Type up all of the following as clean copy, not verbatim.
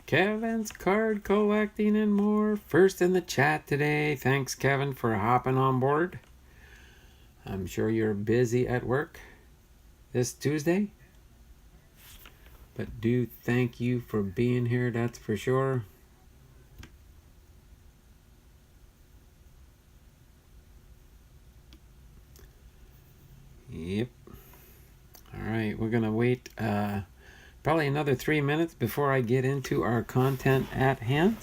Kevin's card collecting and more. First in the chat today. Thanks, Kevin, for hopping on board. I'm sure you're busy at work this Tuesday, but do thank you for being here, that's for sure. Yep. All right, we're gonna wait probably another 3 minutes before I get into our content at hand.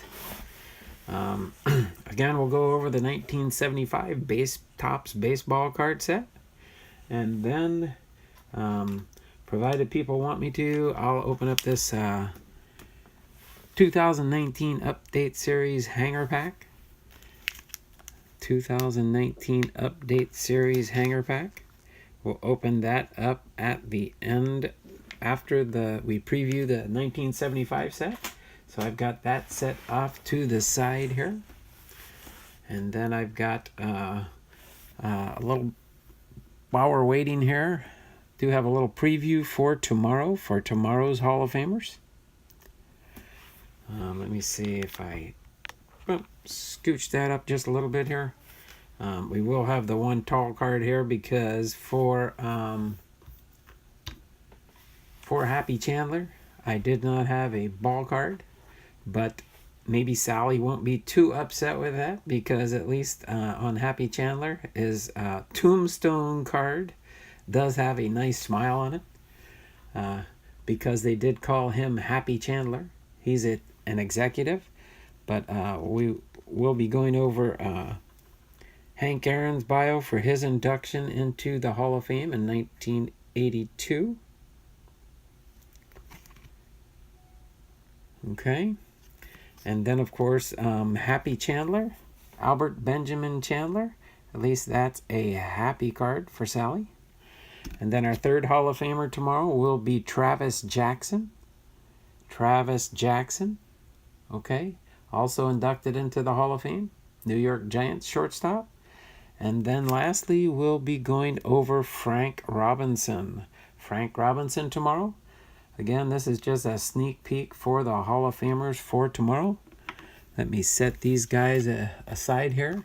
Again, we'll go over the 1975 Topps baseball card set, and then provided people want me to, I'll open up this 2019 Update Series Hanger Pack. 2019 Update Series Hanger Pack. We'll open that up at the end after we preview the 1975 set. So I've got that set off to the side here. And then I've got a little, while we're waiting here, do have a little preview for tomorrow's Hall of Famers. Let me see if I scooch that up just a little bit here. We will have the one tall card here because for Happy Chandler, I did not have a ball card, but maybe Sally won't be too upset with that because at least on Happy Chandler, his tombstone card does have a nice smile on it because they did call him Happy Chandler. He's an executive, but we will be going over Hank Aaron's bio for his induction into the Hall of Fame in 1982. Okay. And then, of course, Happy Chandler, Albert Benjamin Chandler. At least that's a happy card for Sally. And then our third Hall of Famer tomorrow will be Travis Jackson. Travis Jackson. Okay. Also inducted into the Hall of Fame. New York Giants shortstop. And then lastly, we'll be going over Frank Robinson. Frank Robinson tomorrow. Again, this is just a sneak peek for the Hall of Famers for tomorrow. Let me set these guys aside here.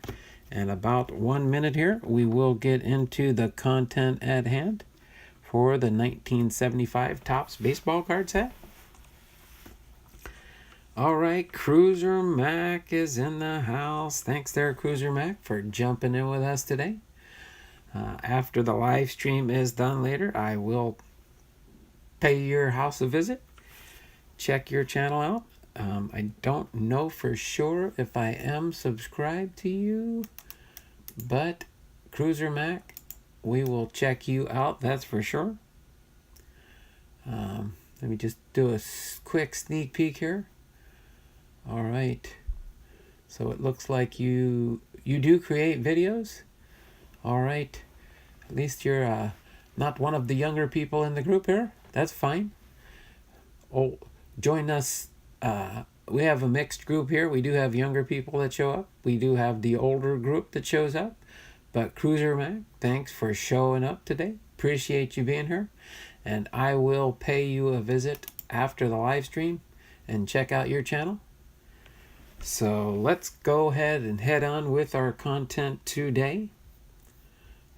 And about 1 minute here, we will get into the content at hand for the 1975 Topps baseball card set. All right, Cruiser Mac is in the house. Thanks there, Cruiser Mac, for jumping in with us today. After the live stream is done later, I will pay your house a visit, check your channel out. I don't know for sure if I am subscribed to you, but Cruiser Mac, we will check you out, that's for sure. Let me just do a quick sneak peek here. All right, so it looks like you do create videos. All right, at least you're not one of the younger people in the group here. That's fine. Oh, join us. We have a mixed group here. We do have younger people that show up. We do have the older group that shows up. But Cruiser Mac, thanks for showing up today. Appreciate you being here. And I will pay you a visit after the live stream and check out your channel. So let's go ahead and head on with our content today.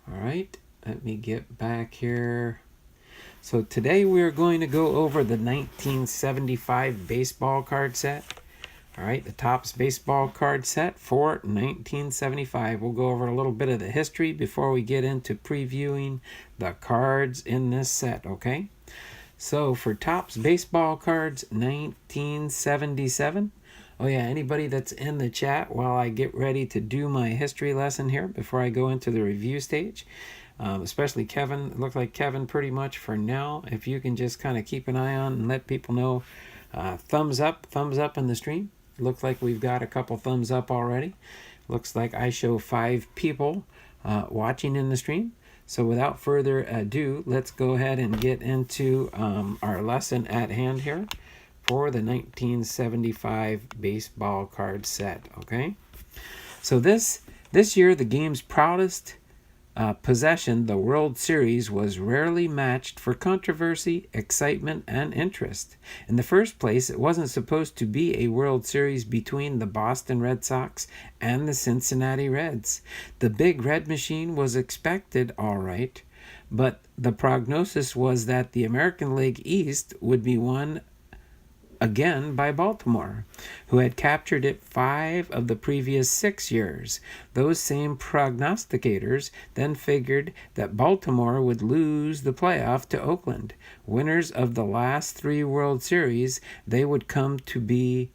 All right, let me get back here. So today we are going to go over the 1975 baseball card set. All right, the Topps baseball card set for 1975. We'll go over a little bit of the history before we get into previewing the cards in this set, okay? So for Topps baseball cards 1977. Oh yeah, anybody that's in the chat while I get ready to do my history lesson here before I go into the review stage. Especially Kevin. It looks like Kevin pretty much for now. If you can just kind of keep an eye on and let people know. Thumbs up in the stream. Looks like we've got a couple thumbs up already. Looks like I show 5 people watching in the stream. So without further ado, let's go ahead and get into our lesson at hand here for the 1975 baseball card set. Okay, so this year the game's proudest possession, the World Series was rarely matched for controversy, excitement, and interest. In the first place, it wasn't supposed to be a World Series between the Boston Red Sox and the Cincinnati Reds. The Big Red Machine was expected, all right, but the prognosis was that the American League East would be won again by Baltimore, who had captured it 5 of the previous 6 years. Those same prognosticators then figured that Baltimore would lose the playoff to Oakland. Winners of the last 3 World Series, they would come to the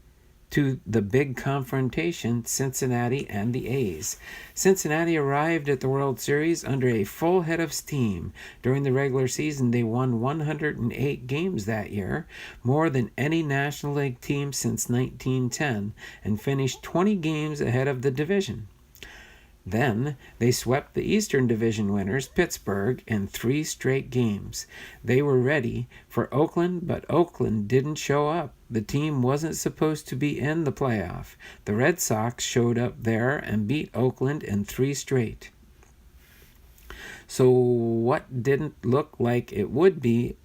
big confrontation, Cincinnati and the A's. Cincinnati arrived at the World Series under a full head of steam. During the regular season, they won 108 games that year, more than any National League team since 1910, and finished 20 games ahead of the division. Then they swept the Eastern Division winners, Pittsburgh, in 3 straight games. They were ready for Oakland, but Oakland didn't show up. The team wasn't supposed to be in the playoff. The Red Sox showed up there and beat Oakland in 3 straight. So what didn't look like it would be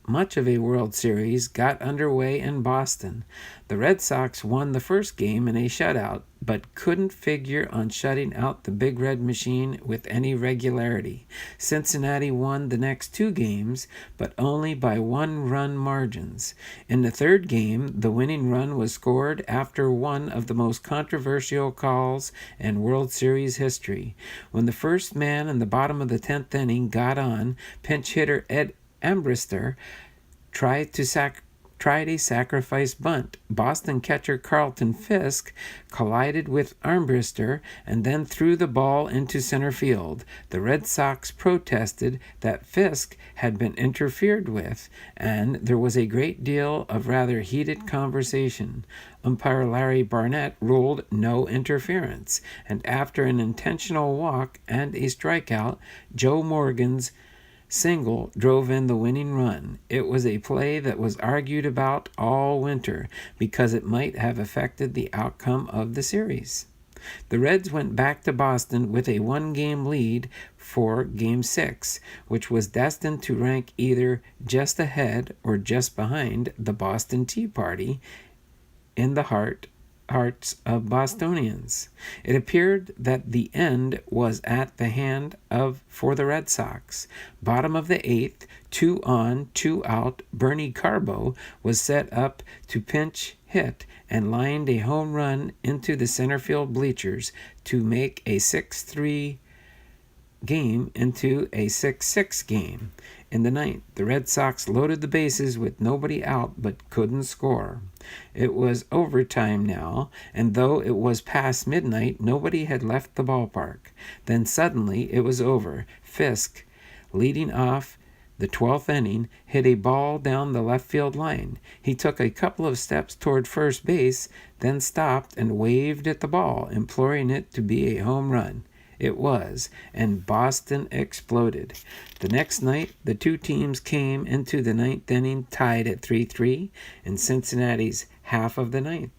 much of a World Series got underway in Boston. The Red Sox won the first game in a shutout, but couldn't figure on shutting out the Big Red Machine with any regularity. Cincinnati won the next 2 games, but only by 1-run margins. In the third game, the winning run was scored after one of the most controversial calls in World Series history. When the first man in the bottom of the 10th inning got on, pinch hitter Ed Ambrister tried a sacrifice bunt. Boston catcher Carlton Fisk collided with Armbrister and then threw the ball into center field. The Red Sox protested that Fisk had been interfered with, and there was a great deal of rather heated conversation. Umpire Larry Barnett ruled no interference, and after an intentional walk and a strikeout, Joe Morgan's single drove in the winning run. It was a play that was argued about all winter because it might have affected the outcome of the series. The Reds went back to Boston with a 1-game lead for Game 6, which was destined to rank either just ahead or just behind the Boston Tea Party in the hearts of Bostonians. It appeared that the end was at the hand for the Red Sox. Bottom of the 8th, 2 on, 2 out, Bernie Carbo was set up to pinch hit and lined a home run into the center field bleachers to make a 6-3 game into a 6-6 game. In the 9th, the Red Sox loaded the bases with nobody out but couldn't score. It was overtime now, and though it was past midnight, nobody had left the ballpark. Then suddenly it was over. Fisk, leading off the 12th inning, hit a ball down the left field line. He took a couple of steps toward first base, then stopped and waved at the ball, imploring it to be a home run. It was, and Boston exploded. The next night, the 2 teams came into the 9th inning tied at 3-3 in Cincinnati's half of the 9th.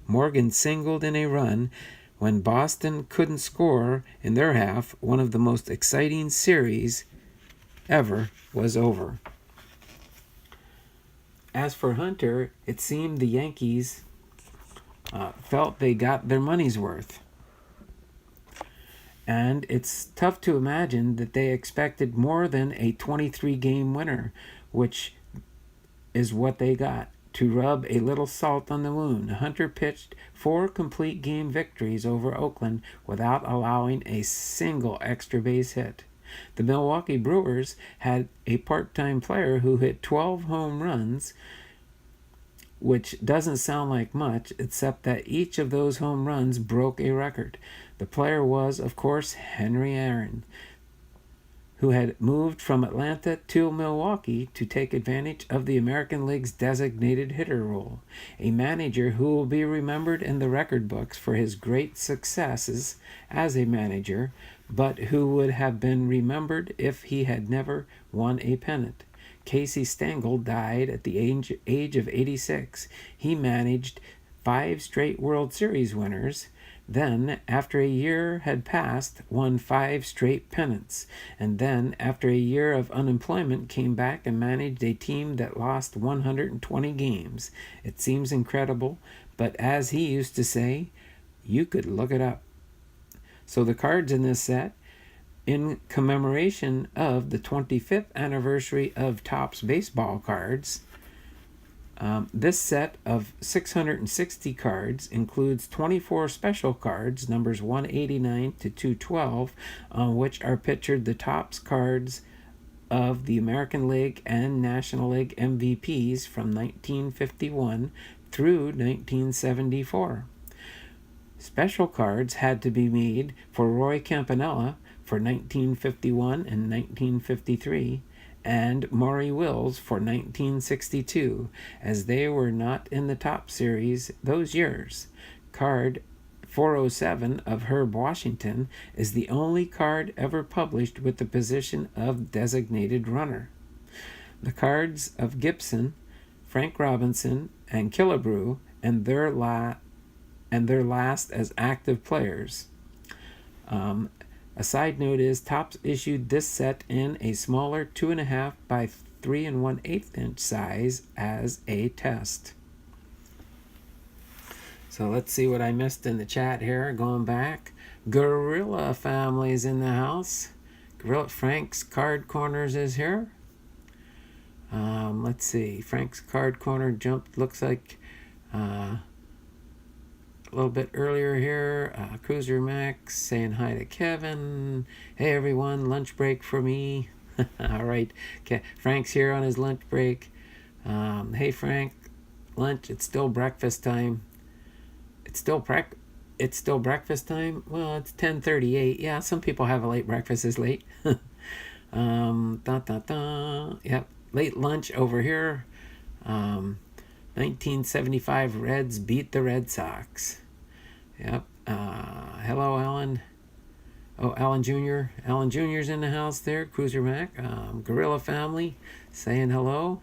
Morgan singled in a run when Boston couldn't score in their half. One of the most exciting series ever was over. As for Hunter, it seemed the Yankees felt they got their money's worth. And it's tough to imagine that they expected more than a 23-game winner, which is what they got. To rub a little salt on the wound, Hunter pitched 4 complete game victories over Oakland without allowing a single extra base hit. The Milwaukee Brewers had a part-time player who hit 12 home runs, which doesn't sound like much, except that each of those home runs broke a record. The player was, of course, Henry Aaron, who had moved from Atlanta to Milwaukee to take advantage of the American League's designated hitter rule. A manager who will be remembered in the record books for his great successes as a manager, but who would have been remembered if he had never won a pennant. Casey Stengel died at the age of 86. He managed 5 straight World Series winners, Then, after a year had passed, won 5 straight pennants. And then, after a year of unemployment, came back and managed a team that lost 120 games. It seems incredible, but as he used to say, you could look it up. So the cards in this set, in commemoration of the 25th anniversary of Topps baseball cards, this set of 660 cards includes 24 special cards, numbers 189 to 212, on which are pictured the Topps cards of the American League and National League MVPs from 1951 through 1974. Special cards had to be made for Roy Campanella for 1951 and 1953, and Maury Wills for 1962, as they were not in the Topps series those years. Card 407 of Herb Washington is the only card ever published with the position of designated runner. The cards of Gibson, Frank Robinson, and Killebrew and their last as active players. A side note is Topps issued this set in a smaller 2.5 by 3 1/8 inch size as a test. So let's see what I missed in the chat here. Going back, Gorilla family's in the house. Gorilla Frank's Card Corners is here. Let's see. Frank's Card Corner jumped. Looks like a little bit earlier here. Cruiser Max saying hi to Kevin. Hey everyone, lunch break for me. All right, okay. Frank's here on his lunch break. Hey Frank, lunch. It's still breakfast time. It's still breakfast time. Well, it's 10:38. Yeah, some people have a late breakfast is late. Yep, late lunch over here. 1975 Reds beat the Red Sox. Yep. Hello, Alan. Oh, Alan Jr. Alan Jr.'s in the house there. Cruiser Mac. Gorilla family saying hello.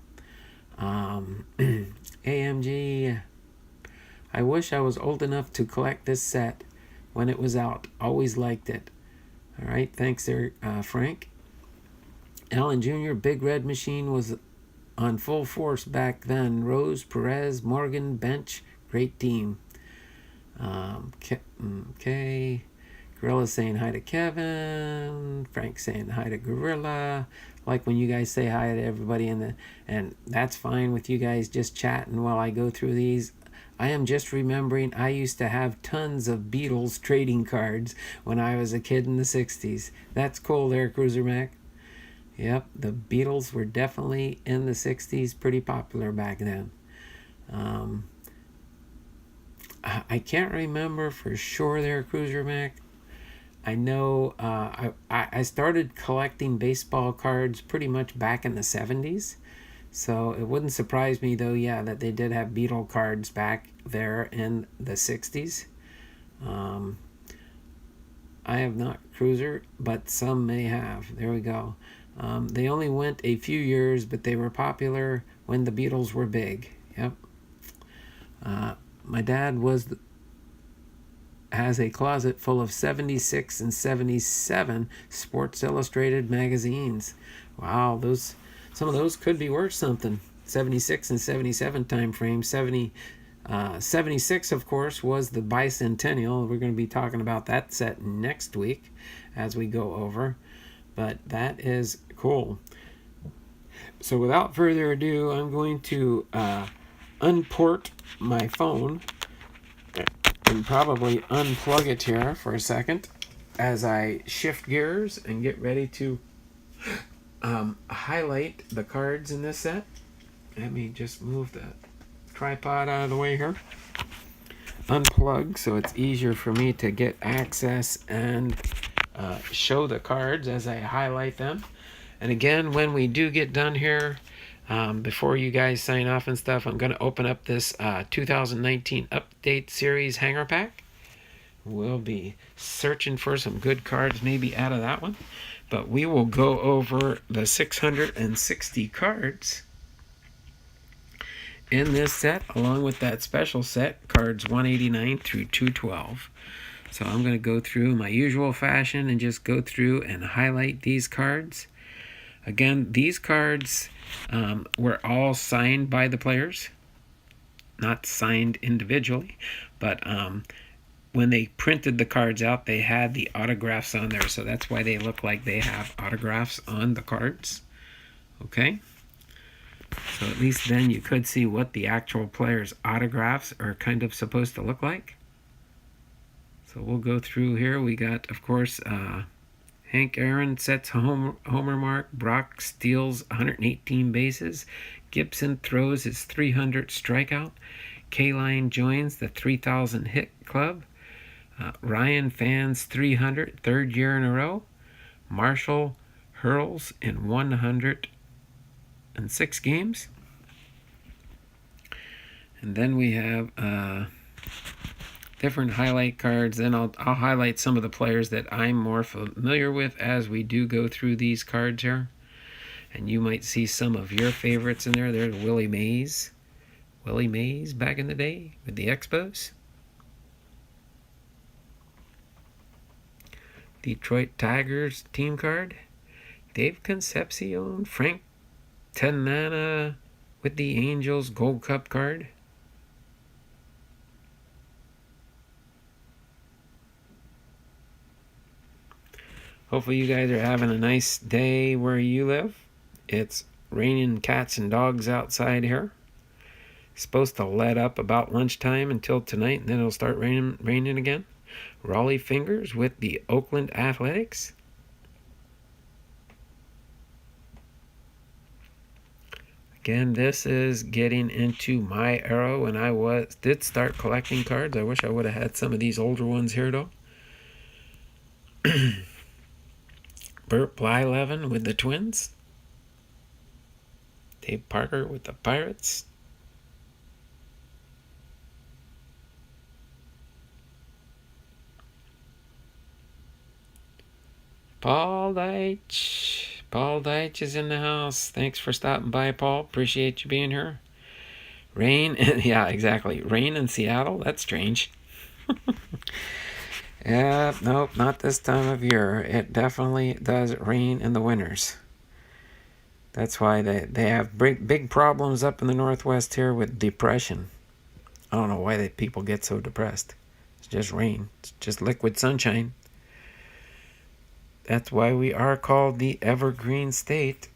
AMG. I wish I was old enough to collect this set when it was out. Always liked it. All right. Thanks there, Frank. Alan Jr. Big Red Machine was on full force back then. Rose, Perez, Morgan, bench, great team. Okay. Gorilla saying hi to Kevin. Frank saying hi to Gorilla. Like when you guys say hi to everybody and that's fine with you guys just chatting while I go through these. I am just remembering I used to have tons of Beatles trading cards when I was a kid in the 60s. That's cool there, Cruiser Mac. Yep, the Beatles were definitely in the 60s, pretty popular back then. I can't remember for sure there, Cruiser Mac. I know I started collecting baseball cards pretty much back in the 70s. So it wouldn't surprise me, though, yeah, that they did have Beatle cards back there in the 60s. I have not, Cruiser, but some may have. There we go. They only went a few years, but they were popular when the Beatles were big. Yep. My dad has a closet full of 76 and 77 Sports Illustrated magazines. Wow, some of those could be worth something. 76 and 77 time frame. 76, of course, was the bicentennial. We're going to be talking about that set next week as we go over. But that is cool. So without further ado, I'm going to unport my phone and probably unplug it here for a second as I shift gears and get ready to highlight the cards in this set. Let me just move the tripod out of the way here. Unplug so it's easier for me to get access and show the cards as I highlight them. And again, when we do get done here, before you guys sign off and stuff, I'm going to open up this 2019 Update Series Hanger Pack. We'll be searching for some good cards maybe out of that one. But we will go over the 660 cards in this set, along with that special set, cards 189 through 212. So I'm going to go through my usual fashion and just go through and highlight these cards. Again, these cards were all signed by the players, not signed individually, but when they printed the cards out, they had the autographs on there, so that's why they look like they have autographs on the cards. Okay? So at least then you could see what the actual players' autographs are kind of supposed to look like. So we'll go through here. We got, of course, Hank Aaron sets homer mark. Brock steals 118 bases. Gibson throws his 300th strikeout. K-Line joins the 3,000 hit club. Ryan fans 300, third year in a row. Marshall hurls in 106 games. And then we have different highlight cards. Then I'll highlight some of the players that I'm more familiar with as we do go through these cards here. And you might see some of your favorites in there. There's Willie Mays. Willie Mays back in the day with the Expos. Detroit Tigers team card. Dave Concepcion. Frank Tanana with the Angels Gold Cup card. Hopefully you guys are having a nice day where you live. It's raining cats and dogs outside here. It's supposed to let up about lunchtime until tonight, and then it'll start raining again. Raleigh Fingers with the Oakland Athletics. Again, this is getting into my era when I did start collecting cards. I wish I would have had some of these older ones here, though. Burt Blyleven with the Twins. Dave Parker with the Pirates. Paul Deitch. Paul Deitch is in the house. Thanks for stopping by, Paul. Appreciate you being here. Rain, yeah, exactly. Rain in Seattle? That's strange. Yeah, nope, not this time of year. It definitely does rain in the winters. That's why they have big problems up in the Northwest here with depression. I don't know why people get so depressed. It's just rain. It's just liquid sunshine. That's why we are called the Evergreen State.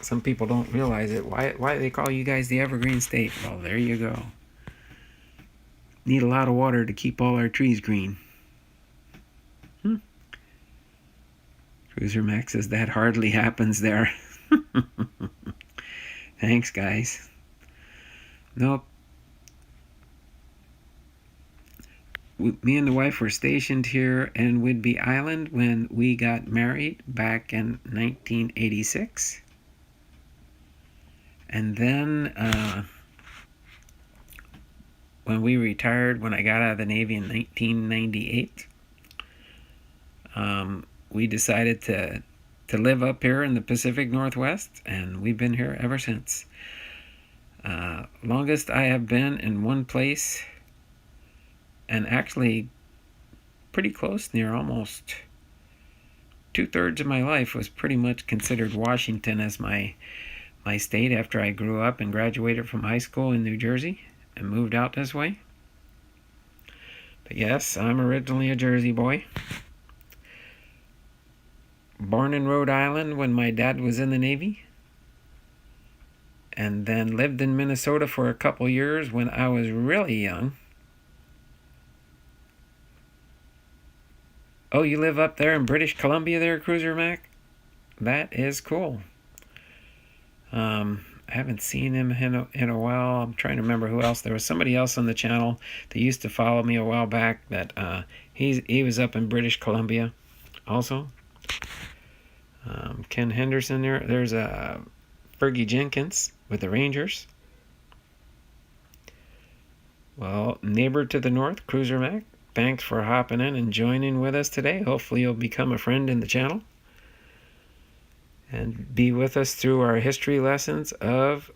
Some people don't realize it. Why do they call you guys the Evergreen State? Well, there you go. Need a lot of water to keep all our trees green. Cruiser Max says that hardly happens there. Thanks, guys. Nope. Me and the wife were stationed here in Whidbey Island when we got married back in 1986. And then when we retired, when I got out of the Navy in 1998, we decided to live up here in the Pacific Northwest, and we've been here ever since. Longest I have been in one place, and actually pretty close, near almost 2/3 of my life was pretty much considered Washington as my state after I grew up and graduated from high school in New Jersey and moved out this way. But yes, I'm originally a Jersey boy. Born in Rhode Island when my dad was in the Navy. And then lived in Minnesota for a couple years when I was really young. Oh, you live up there in British Columbia there, Cruiser Mac? That is cool. I haven't seen him in a while. I'm trying to remember who else. There was somebody else on the channel that used to follow me a while back that he was up in British Columbia also. Ken Henderson there. There's Fergie Jenkins with the Rangers. Well, neighbor to the north, Cruiser Mac. Thanks for hopping in and joining with us today. Hopefully you'll become a friend in the channel and be with us through our history lessons of...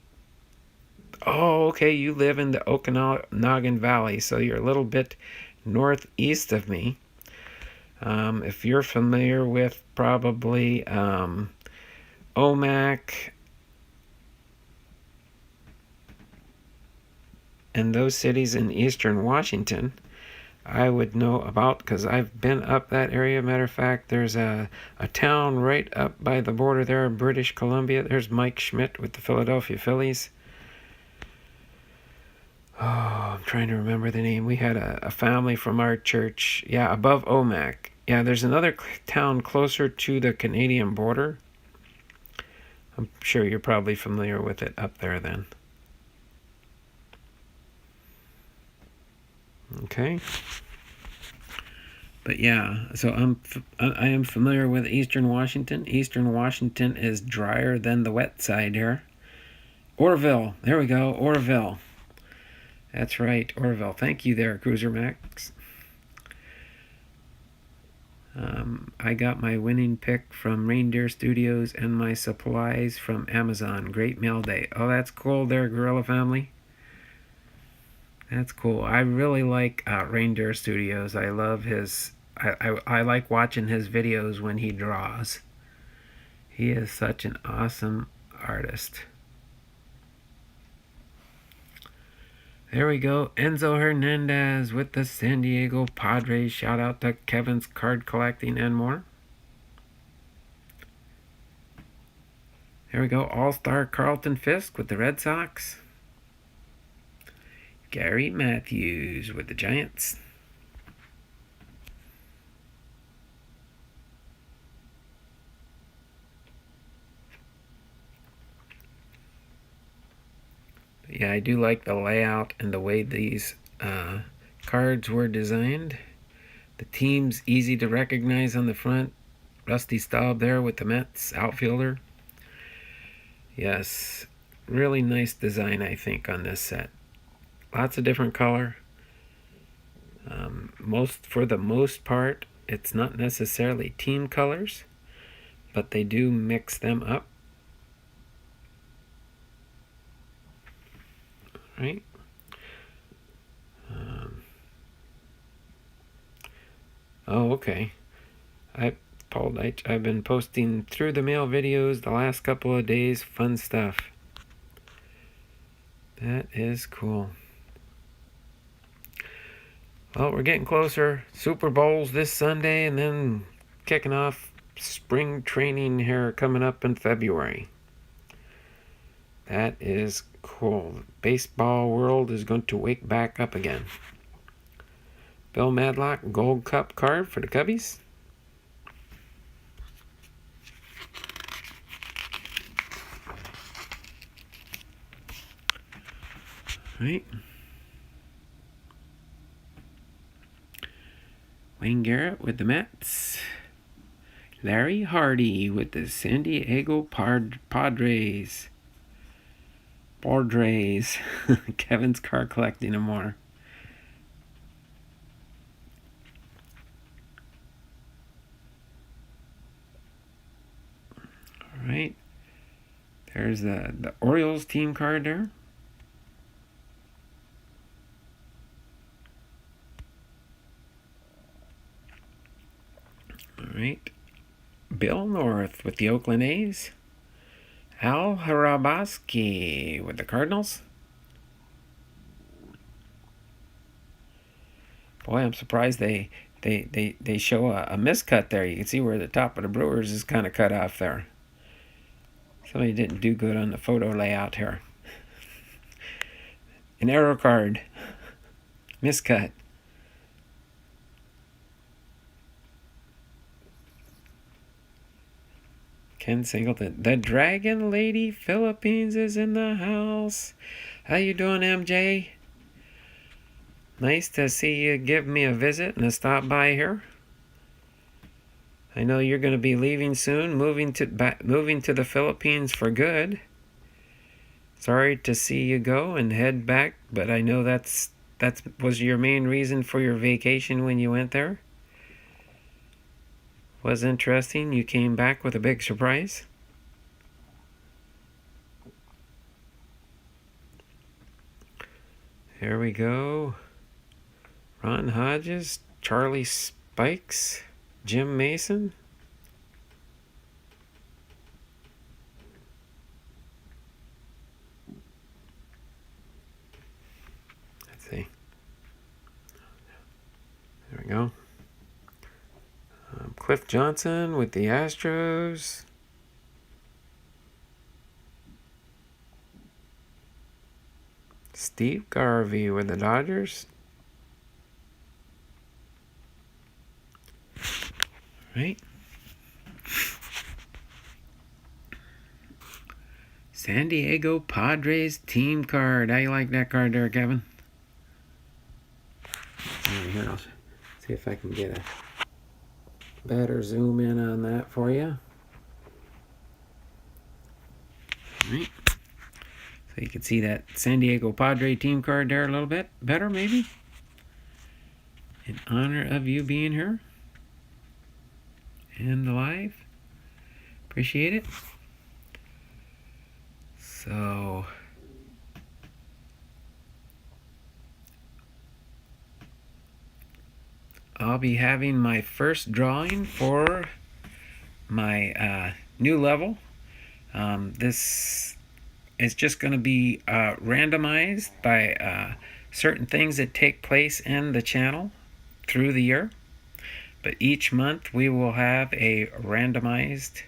Oh, okay, you live in the Okanagan Valley, so you're a little bit northeast of me. If you're familiar with probably Omak and those cities in eastern Washington, I would know about, because I've been up that area. Matter of fact, there's a town right up by the border there in British Columbia. There's Mike Schmidt with the Philadelphia Phillies. Oh, I'm trying to remember the name. We had a family from our church. Yeah, above Omak. Yeah, there's another town closer to the Canadian border. I'm sure you're probably familiar with it up there then. Okay. But yeah, so I am familiar with Eastern Washington. Eastern Washington is drier than the wet side here. Orville. There we go. Orville. That's right, Orville. Thank you there, Cruiser Max. I got my winning pick from Reindeer Studios and my supplies from Amazon. Great mail day. Oh, that's cool there, Gorilla Family. That's cool. I really like Reindeer Studios. I love his... I like watching his videos when he draws. He is such an awesome artist. There we go. Enzo Hernandez with the San Diego Padres. Shout out to Kevin's Card Collecting and more. There we go. All-Star Carlton Fisk with the Red Sox. Gary Matthews with the Giants. Yeah, I do like the layout and the way these cards were designed. The team's easy to recognize on the front. Rusty Staub there with the Mets outfielder. Yes, really nice design, I think, on this set. Lots of different color. For the most part, it's not necessarily team colors, but they do mix them up. Right? Oh, okay. I've been posting through the mail videos the last couple of days. Fun stuff. That is cool. Well, we're getting closer. Super Bowl's this Sunday, and then kicking off spring training here coming up in February. That is cool. The baseball world is going to wake back up again. Bill Madlock, Gold Cup card for the Cubbies. Right. Wayne Garrett with the Mets. Larry Hardy with the San Diego Padres. Kevin's Card Collecting and more. All right. There's the Orioles team card there. All right. Bill North with the Oakland A's. Al Harabowski with the Cardinals. Boy, I'm surprised they show a miscut there. You can see where the top of the Brewers is kind of cut off there. Somebody didn't do good on the photo layout here. An arrow card. Miscut. Ken Singleton. The Dragon Lady Philippines is in the house. How you doing, MJ? Nice to see you give me a visit and a stop by here. I know you're going to be leaving soon, moving to the Philippines for good. Sorry to see you go and head back, but I know that was your main reason for your vacation when you went there. Was interesting. You came back with a big surprise. Here we go. Ron Hodges, Charlie Spikes, Jim Mason. Let's see. There we go. Cliff Johnson with the Astros. Steve Garvey with the Dodgers. Right. San Diego Padres team card. How you like that card there, Kevin? Here, I'll see if I can get a better zoom in on that for you. Right. So you can see that San Diego Padre team card there a little bit better, maybe. In honor of you being here and live. Appreciate it. So I'll be having my first drawing for my new level. This is just going to be randomized by certain things that take place in the channel through the year. But each month we will have a randomized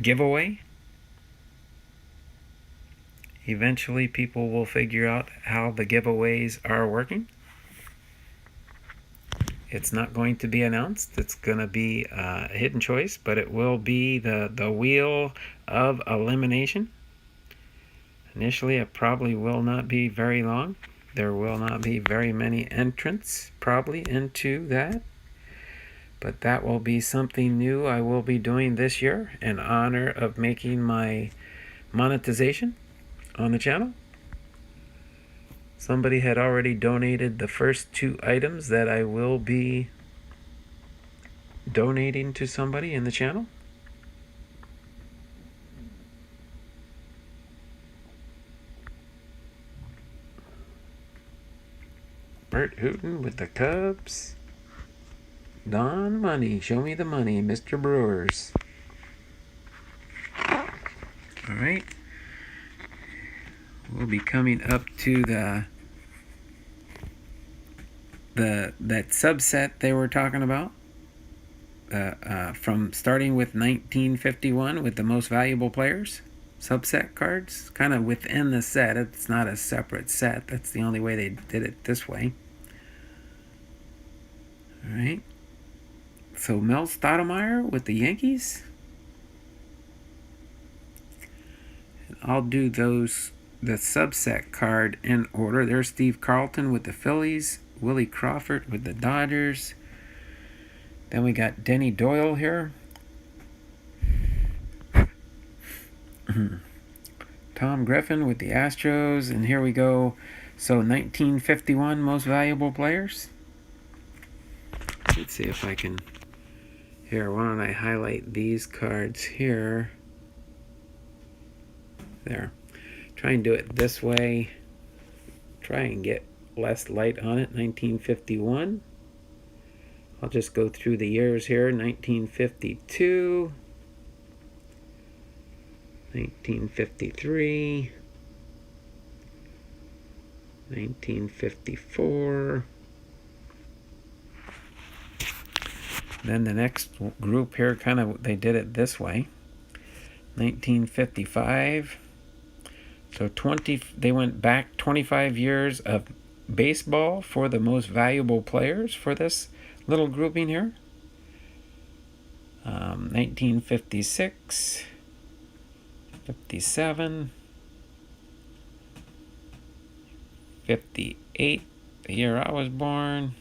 giveaway. Eventually people will figure out how the giveaways are working. It's not going to be announced. It's going to be a hidden choice, but it will be the wheel of elimination. Initially, it probably will not be very long. There will not be very many entrants probably into that. But that will be something new I will be doing this year in honor of making my monetization on the channel. Somebody had already donated the first 2 items that I will be donating to somebody in the channel. Bert Hooton with the Cubs. Don Money, show me the money, Mr. Brewers. All right. We'll be coming up to that subset they were talking about. From starting with 1951 with the most valuable players. Subset cards. Kind of within the set. It's not a separate set. That's the only way they did it this way. Alright. So Mel Stottlemyre with the Yankees. I'll do the subset card in order. There's Steve Carlton with the Phillies. Willie Crawford with the Dodgers. Then we got Denny Doyle here. Tom Griffin with the Astros. And here we go. So 1951 most valuable players. Let's see if I can... Here, why don't I highlight these cards here. There. Try and do it this way. Try and get less light on it. 1951. I'll just go through the years here. 1952. 1953. 1954. Then the next group here, kind of, they did it this way. 1955. So they went back 25 years of baseball for the most valuable players for this little grouping here. 1956, 57, 58, the year I was born.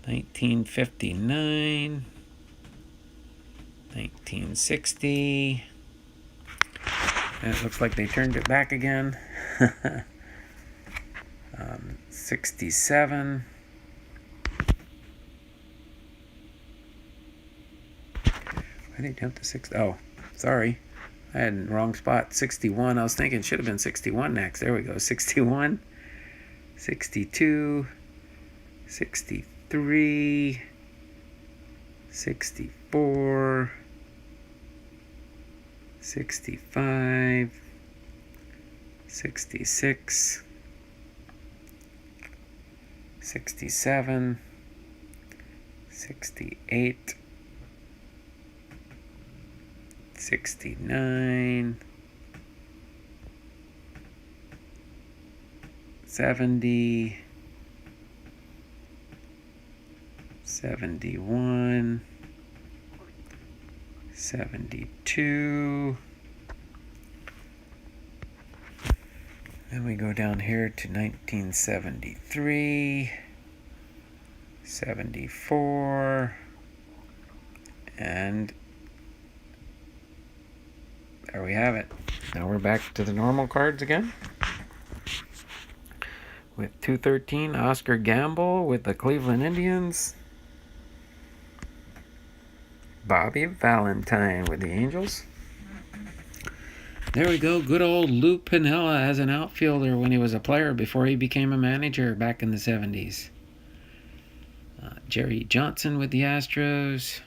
1959, 1960. And it looks like they turned it back again. 67. Why did they jump to 6? Oh, sorry. I had the wrong spot. 61. I was thinking it should have been 61 next. There we go. 61, 62, 63, 64, 65, 66, 67, 68, 69, 70, 71, 72. Then we go down here to 1973, 74, and there we have it. Now we're back to the normal cards again. With 213, Oscar Gamble with the Cleveland Indians. Bobby Valentine with the Angels. There we go. Good old Lou Piniella as an outfielder when he was a player before he became a manager back in the 70s. Jerry Johnson with the Astros.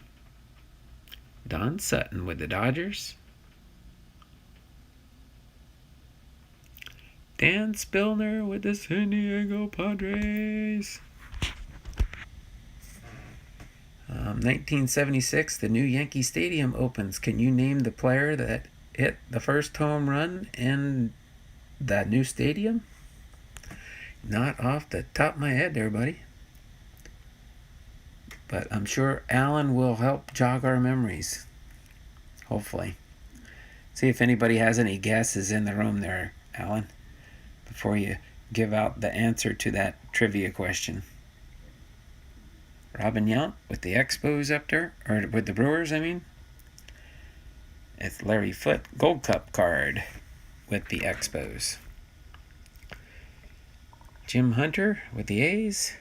Don Sutton with the Dodgers. Dan Spillner with the San Diego Padres. 1976, the new Yankee Stadium opens. Can you name the player that hit the first home run in that new stadium? Not off the top of my head there, buddy. But I'm sure Alan will help jog our memories. Hopefully. See if anybody has any guesses in the room there, Alan, before you give out the answer to that trivia question. Robin Yount with the Expos up there, or with the Brewers, I mean. It's Larry Foote, Gold Cup card with the Expos. Jim Hunter with the A's.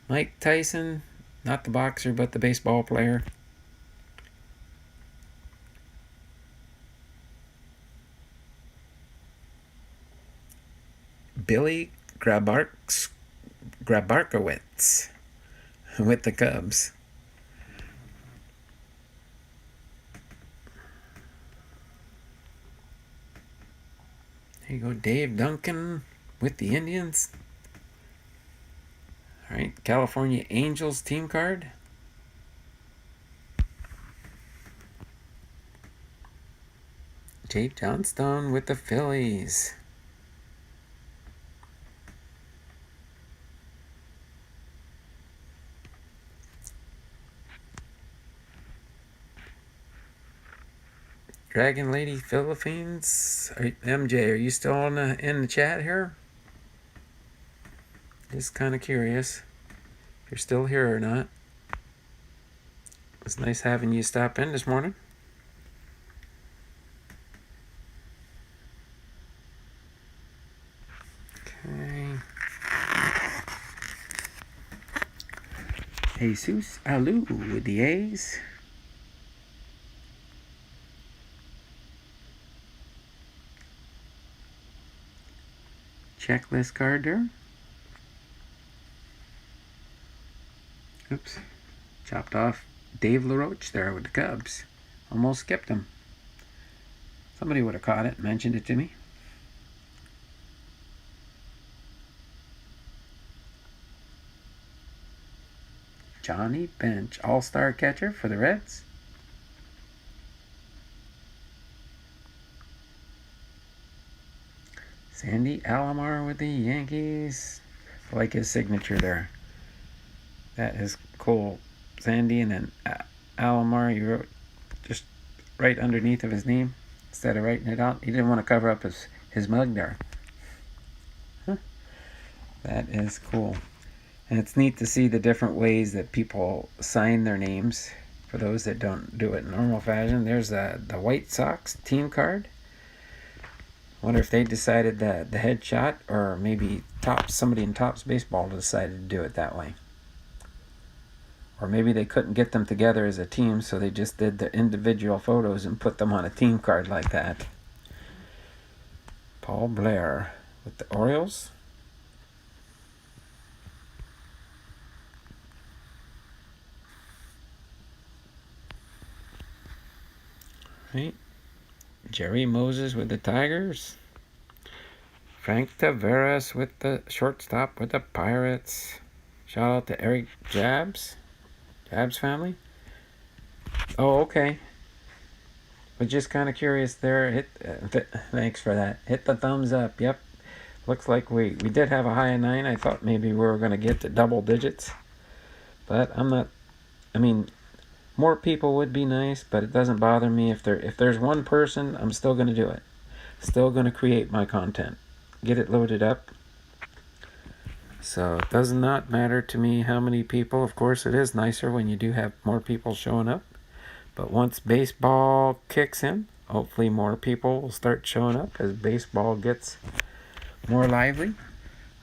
Mike Tyson, not the boxer, but the baseball player. Billy Grabarkowitz with the Cubs. There you go, Dave Duncan with the Indians. All right, California Angels team card. Jake Johnstone with the Phillies. Dragon Lady Philippines. MJ, are you still in the chat here? Just kind of curious if you're still here or not. It's nice having you stop in this morning. Okay. Jesus Alou with the A's. Checklist card there. Oops. Chopped off Dave LaRoche there with the Cubs. Almost skipped him. Somebody would have caught it and mentioned it to me. Johnny Bench, all-star catcher for the Reds. Sandy Alomar with the Yankees. I like his signature there. That is cool. Sandy and then Alomar, you wrote just right underneath of his name instead of writing it out. He didn't want to cover up his mug there. Huh. That is cool. And it's neat to see the different ways that people sign their names for those that don't do it in normal fashion. There's the White Sox team card. Wonder if they decided that the headshot, or maybe somebody in Topps Baseball decided to do it that way. Or maybe they couldn't get them together as a team, so they just did the individual photos and put them on a team card like that. Paul Blair with the Orioles. Right. Jerry Moses with the Tigers. Frank Taveras with the shortstop with the Pirates. Shout out to Eric Jabs family. Oh, okay. But just kind of curious there. Thanks for that. Hit the thumbs up. Yep. Looks like we did have a high of 9. I thought maybe we were going to get to double digits. But I'm not. I mean, more people would be nice, but it doesn't bother me. If there's one person, I'm still going to do it. Still going to create my content. Get it loaded up. So it does not matter to me how many people. Of course, it is nicer when you do have more people showing up. But once baseball kicks in, hopefully more people will start showing up as baseball gets more lively.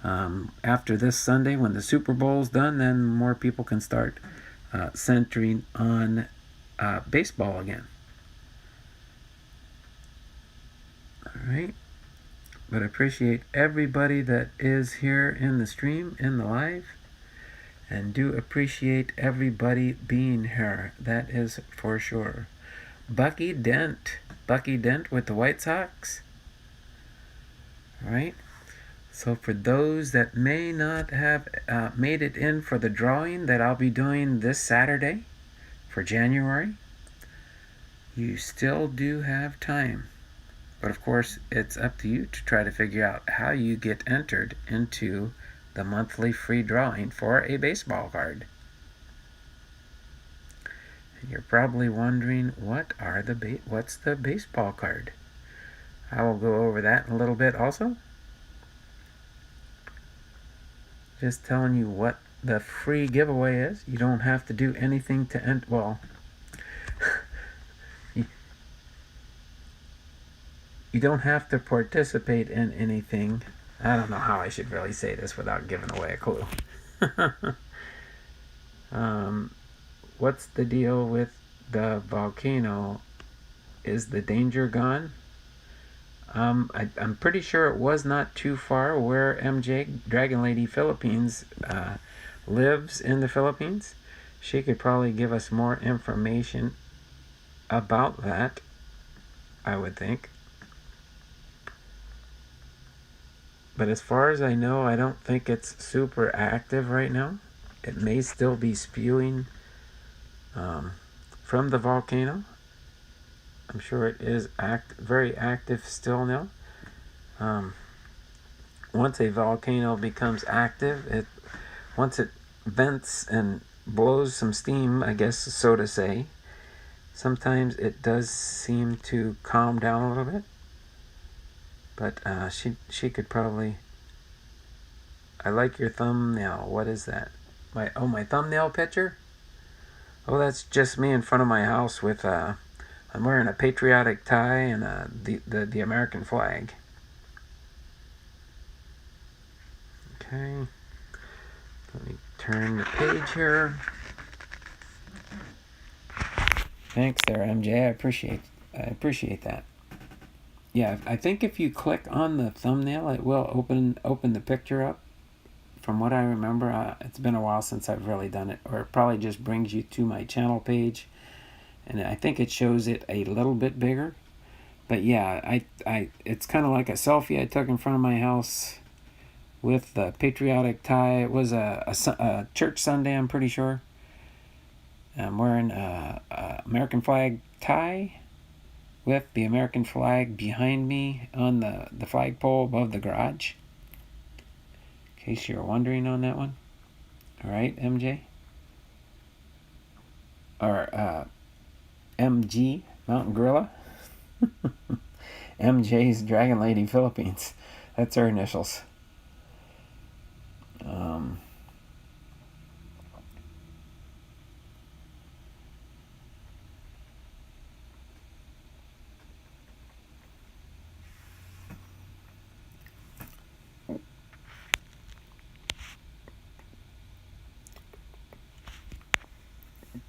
After this Sunday, when the Super Bowl's done, then more people can start centering on baseball again. All right. But I appreciate everybody that is here in the stream, in the live. And do appreciate everybody being here. That is for sure. Bucky Dent with the White Sox. All right. So for those that may not have made it in for the drawing that I'll be doing this Saturday for January, you still do have time. But of course, it's up to you to try to figure out how you get entered into the monthly free drawing for a baseball card. And you're probably wondering, what's the baseball card? I will go over that in a little bit also. Just telling you what the free giveaway is. You don't have to do anything to enter. Well, you don't have to participate in anything. I don't know how I should really say this without giving away a clue. What's the deal with the volcano? Is the danger gone? I'm pretty sure it was not too far where MJ, Dragon Lady Philippines, lives in the Philippines. She could probably give us more information about that, I would think. But as far as I know, I don't think it's super active right now. It may still be spewing from the volcano. I'm sure it is very active still now. Once a volcano becomes active, once it vents and blows some steam, I guess so to say, sometimes it does seem to calm down a little bit. But she could probably. I like your thumbnail. What is that? My thumbnail picture? Oh, that's just me in front of my house with I'm wearing a patriotic tie and the American flag. Okay. Let me turn the page here. Thanks there, MJ. I appreciate that. Yeah, I think if you click on the thumbnail, it will open the picture up. From what I remember, it's been a while since I've really done it, or it probably just brings you to my channel page, and I think it shows it a little bit bigger. But yeah, it's kind of like a selfie I took in front of my house with the patriotic tie. It was a church Sunday, I'm pretty sure. I'm wearing a American flag tie with the American flag behind me on the flagpole above the garage. In case you're wondering on that one. All right, MJ? Or MG, Mountain Gorilla? MJ's Dragon Lady Philippines. That's her initials.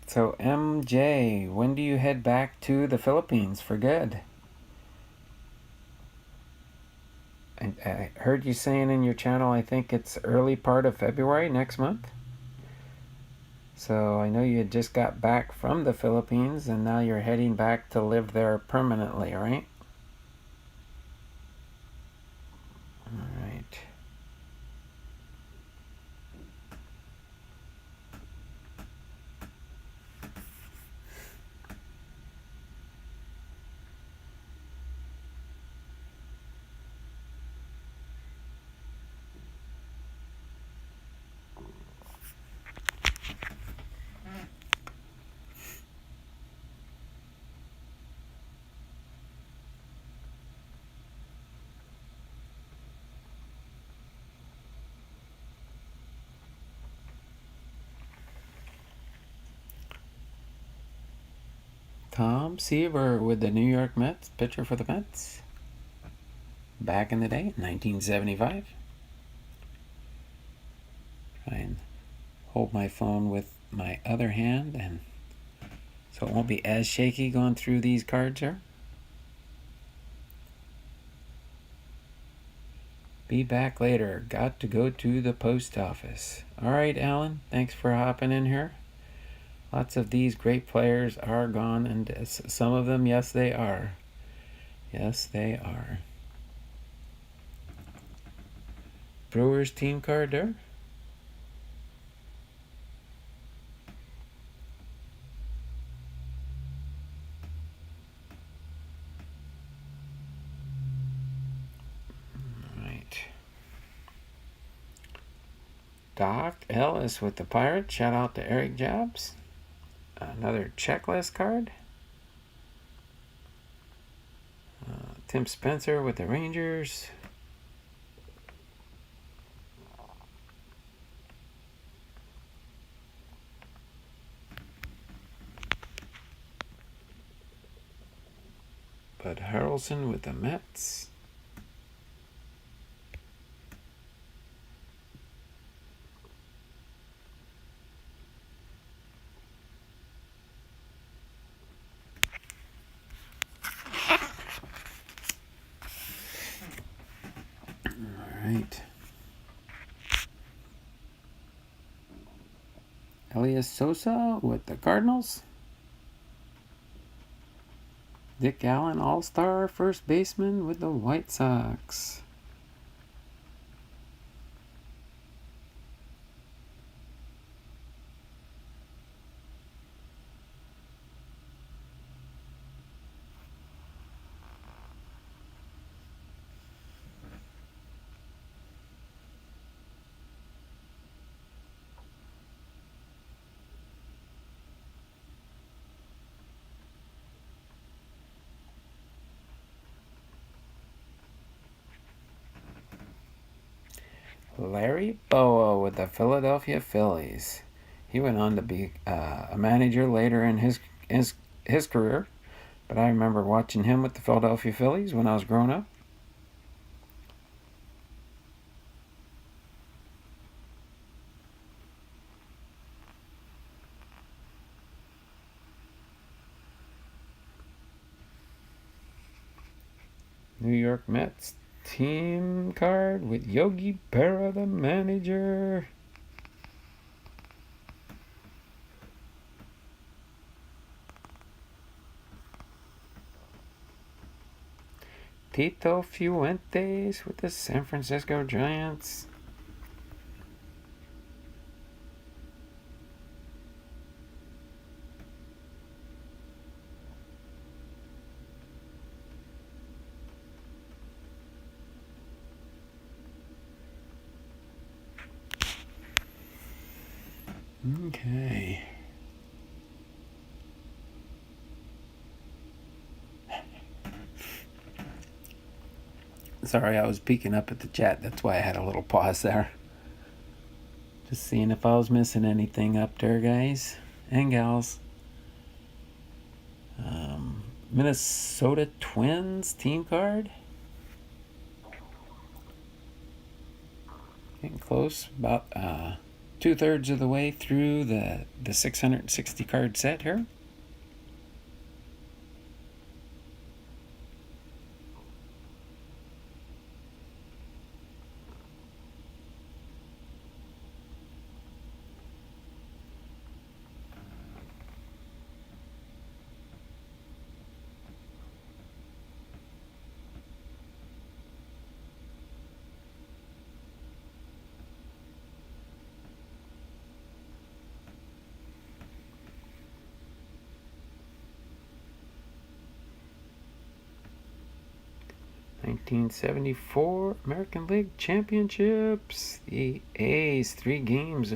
So MJ, when do you head back to the Philippines for good? I heard you saying in your channel, I think it's early part of February next month. So I know you had just got back from the Philippines and now you're heading back to live there permanently, right? All right. Tom Seaver with the New York Mets, pitcher for the Mets. Back in the day, 1975. Try and hold my phone with my other hand, and so it won't be as shaky going through these cards here. Be back later. Got to go to the post office. All right, Alan. Thanks for hopping in here. Lots of these great players are gone, and some of them, yes, they are. Yes, they are. Brewers team card there. All right. Doc Ellis with the Pirates. Shout out to Eric Jobs. Another checklist card. Tim Spencer with the Rangers. Bud Harrelson with the Mets. Right. Elias Sosa with the Cardinals. Dick Allen, All-Star first baseman with the White Sox. Larry Bowa with the Philadelphia Phillies. He went on to be a manager later in his career, but I remember watching him with the Philadelphia Phillies when I was growing up. New York Mets team card with Yogi Berra, the manager. Tito Fuentes with the San Francisco Giants. Okay. Sorry, I was peeking up at the chat. That's why I had a little pause there. Just seeing if I was missing anything up there, guys and gals. Minnesota Twins team card. Getting close. About 2/3 of the way through the 660 card set here. (1974) American League Championships. The A's 3 games.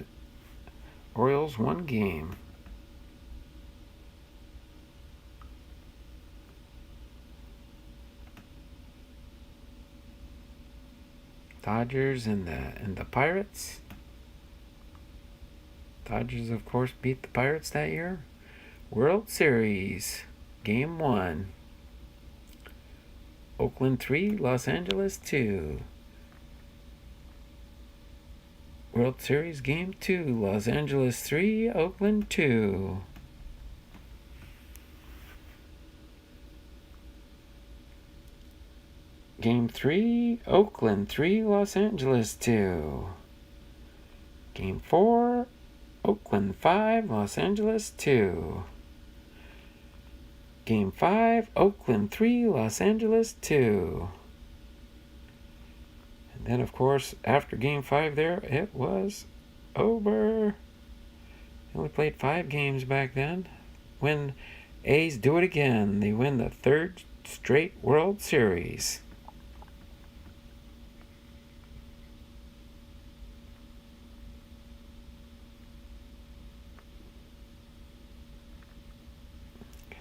Orioles 1 game. Dodgers and the Pirates. Dodgers, of course, beat the Pirates that year. World Series, Game 1. Oakland 3, Los Angeles 2. World Series Game 2, Los Angeles 3, Oakland 2. Game 3, Oakland 3, Los Angeles 2. Game 4, Oakland 5, Los Angeles 2. Game 5, Oakland 3, Los Angeles 2. And then, of course, after Game 5 there, it was over. They only played 5 games back then. When A's do it again, they win the 3rd straight World Series.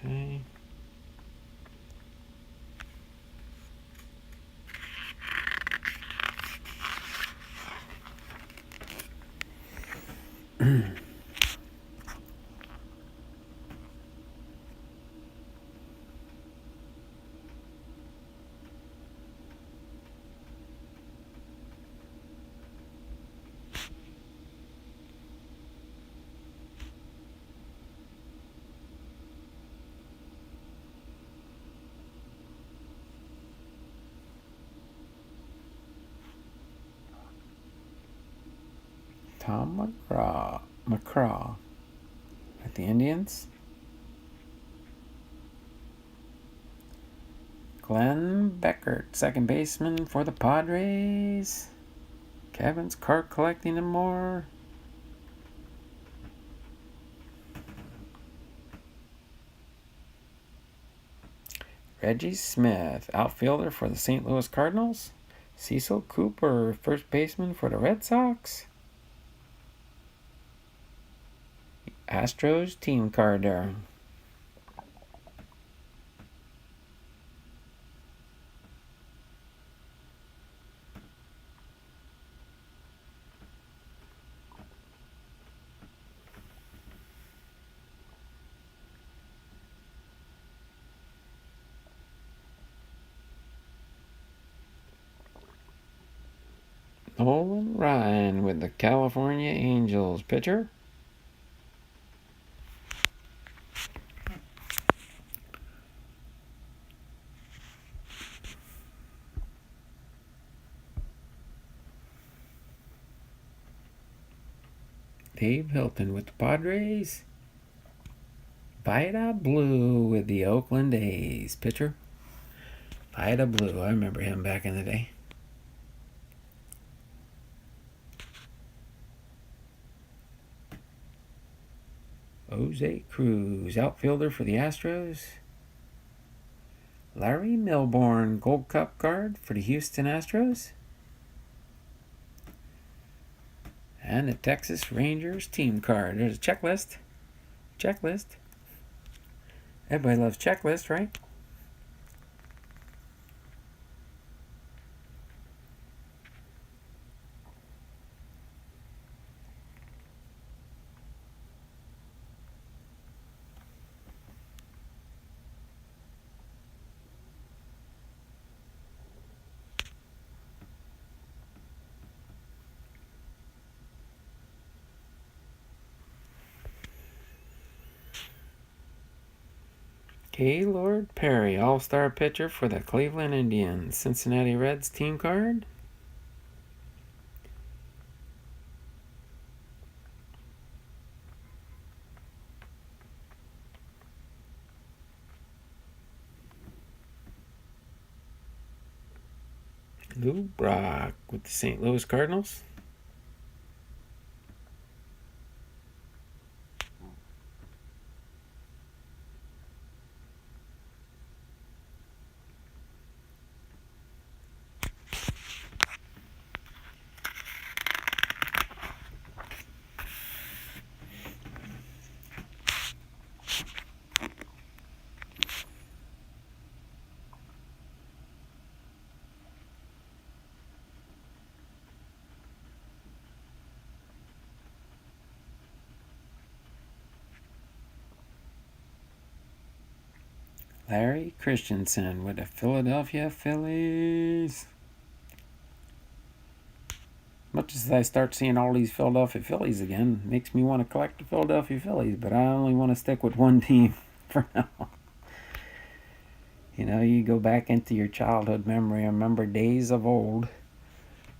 Okay. Tom McCraw at the Indians. Glenn Beckert, second baseman for the Padres. Kevin's card collecting and more. Reggie Smith, outfielder for the St. Louis Cardinals. Cecil Cooper, first baseman for the Red Sox. Astros team card there. Nolan Ryan with the California Angels, pitcher. Dave Hilton with the Padres. Vida Blue with the Oakland A's, pitcher. Vida Blue, I remember him back in the day. Jose Cruz, outfielder for the Astros. Larry Milbourne, Gold Cup card for the Houston Astros. And the Texas Rangers team card. There's a checklist. Checklist. Everybody loves checklist, right? Gaylord Perry, all-star pitcher for the Cleveland Indians. Cincinnati Reds team card. Lou Brock with the St. Louis Cardinals. Larry Christensen with the Philadelphia Phillies. Much as I start seeing all these Philadelphia Phillies again, makes me want to collect the Philadelphia Phillies, but I only want to stick with one team for now. You know, you go back into your childhood memory, remember days of old,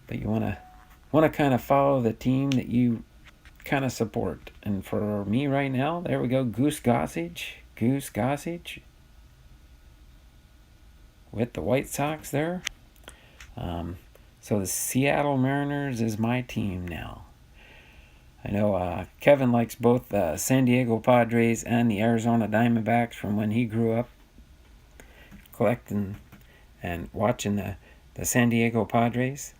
but you want to kind of follow the team that you kind of support. And for me right now, there we go, Goose Gossage with the White Sox there. So the Seattle Mariners is my team now. I know Kevin likes both the San Diego Padres and the Arizona Diamondbacks from when he grew up collecting and watching the San Diego Padres.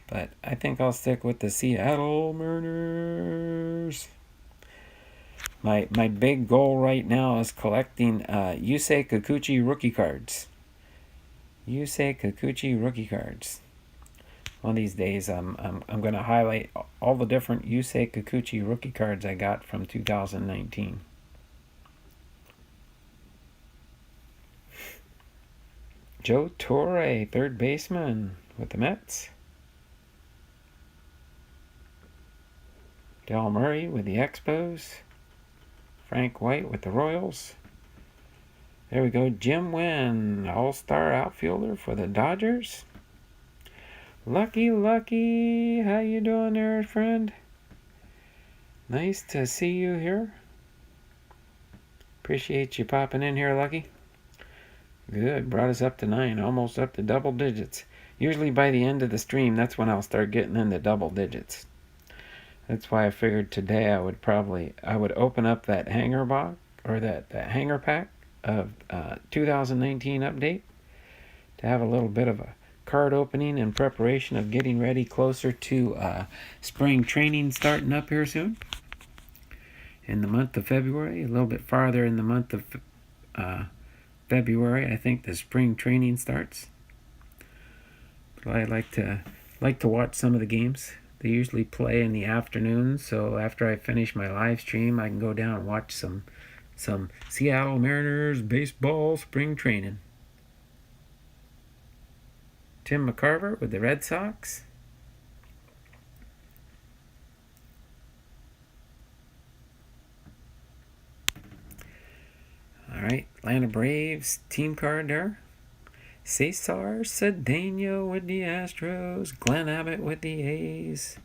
But I think I'll stick with the Seattle Mariners. My big goal right now is collecting Yusei Kikuchi rookie cards. Yusei Kikuchi rookie cards. One of these days, I'm going to highlight all the different Yusei Kikuchi rookie cards I got from 2019. Joe Torre, third baseman with the Mets. Del Murray with the Expos. Frank White with the Royals. There we go. Jim Wynn, all-star outfielder for the Dodgers. Lucky, how you doing there, friend? Nice to see you here. Appreciate you popping in here, Lucky. Good, brought us up to 9, almost up to double digits. Usually by the end of the stream, that's when I'll start getting into double digits. That's why I figured today I would open up that hanger box, or that hanger pack of 2019 update, to have a little bit of a card opening in preparation of getting ready closer to spring training starting up here soon. In the month of February, a little bit farther in the month of February, I think the spring training starts. But I like to watch some of the games. They usually play in the afternoon, so after I finish my live stream, I can go down and watch some Seattle Mariners baseball spring training. Tim McCarver with the Red Sox. All right, Atlanta Braves team card there. Cesar Cedeno with the Astros. Glenn Abbott with the A's.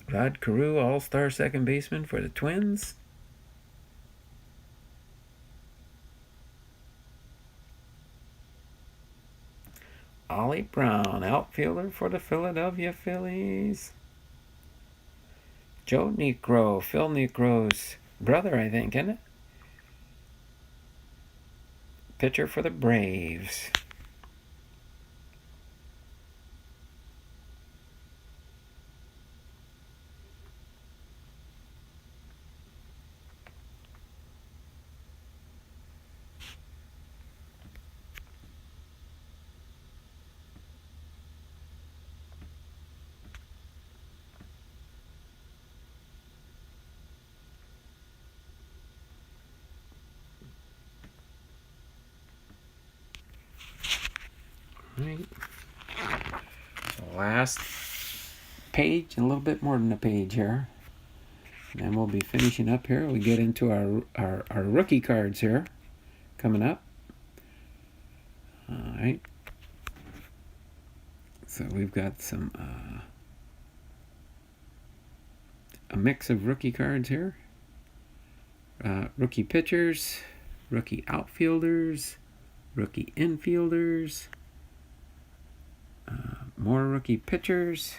Rod Carew, all-star second baseman for the Twins. Ollie Brown, outfielder for the Philadelphia Phillies. Joe Niekro, Phil Niekro's brother, I think, isn't it? Pitcher for the Braves. Right. last page, a little bit more than a page here. And then we'll be finishing up here. We get into our rookie cards here coming up. All right. So we've got some a mix of rookie cards here. Rookie pitchers, rookie outfielders, rookie infielders, more rookie pitchers,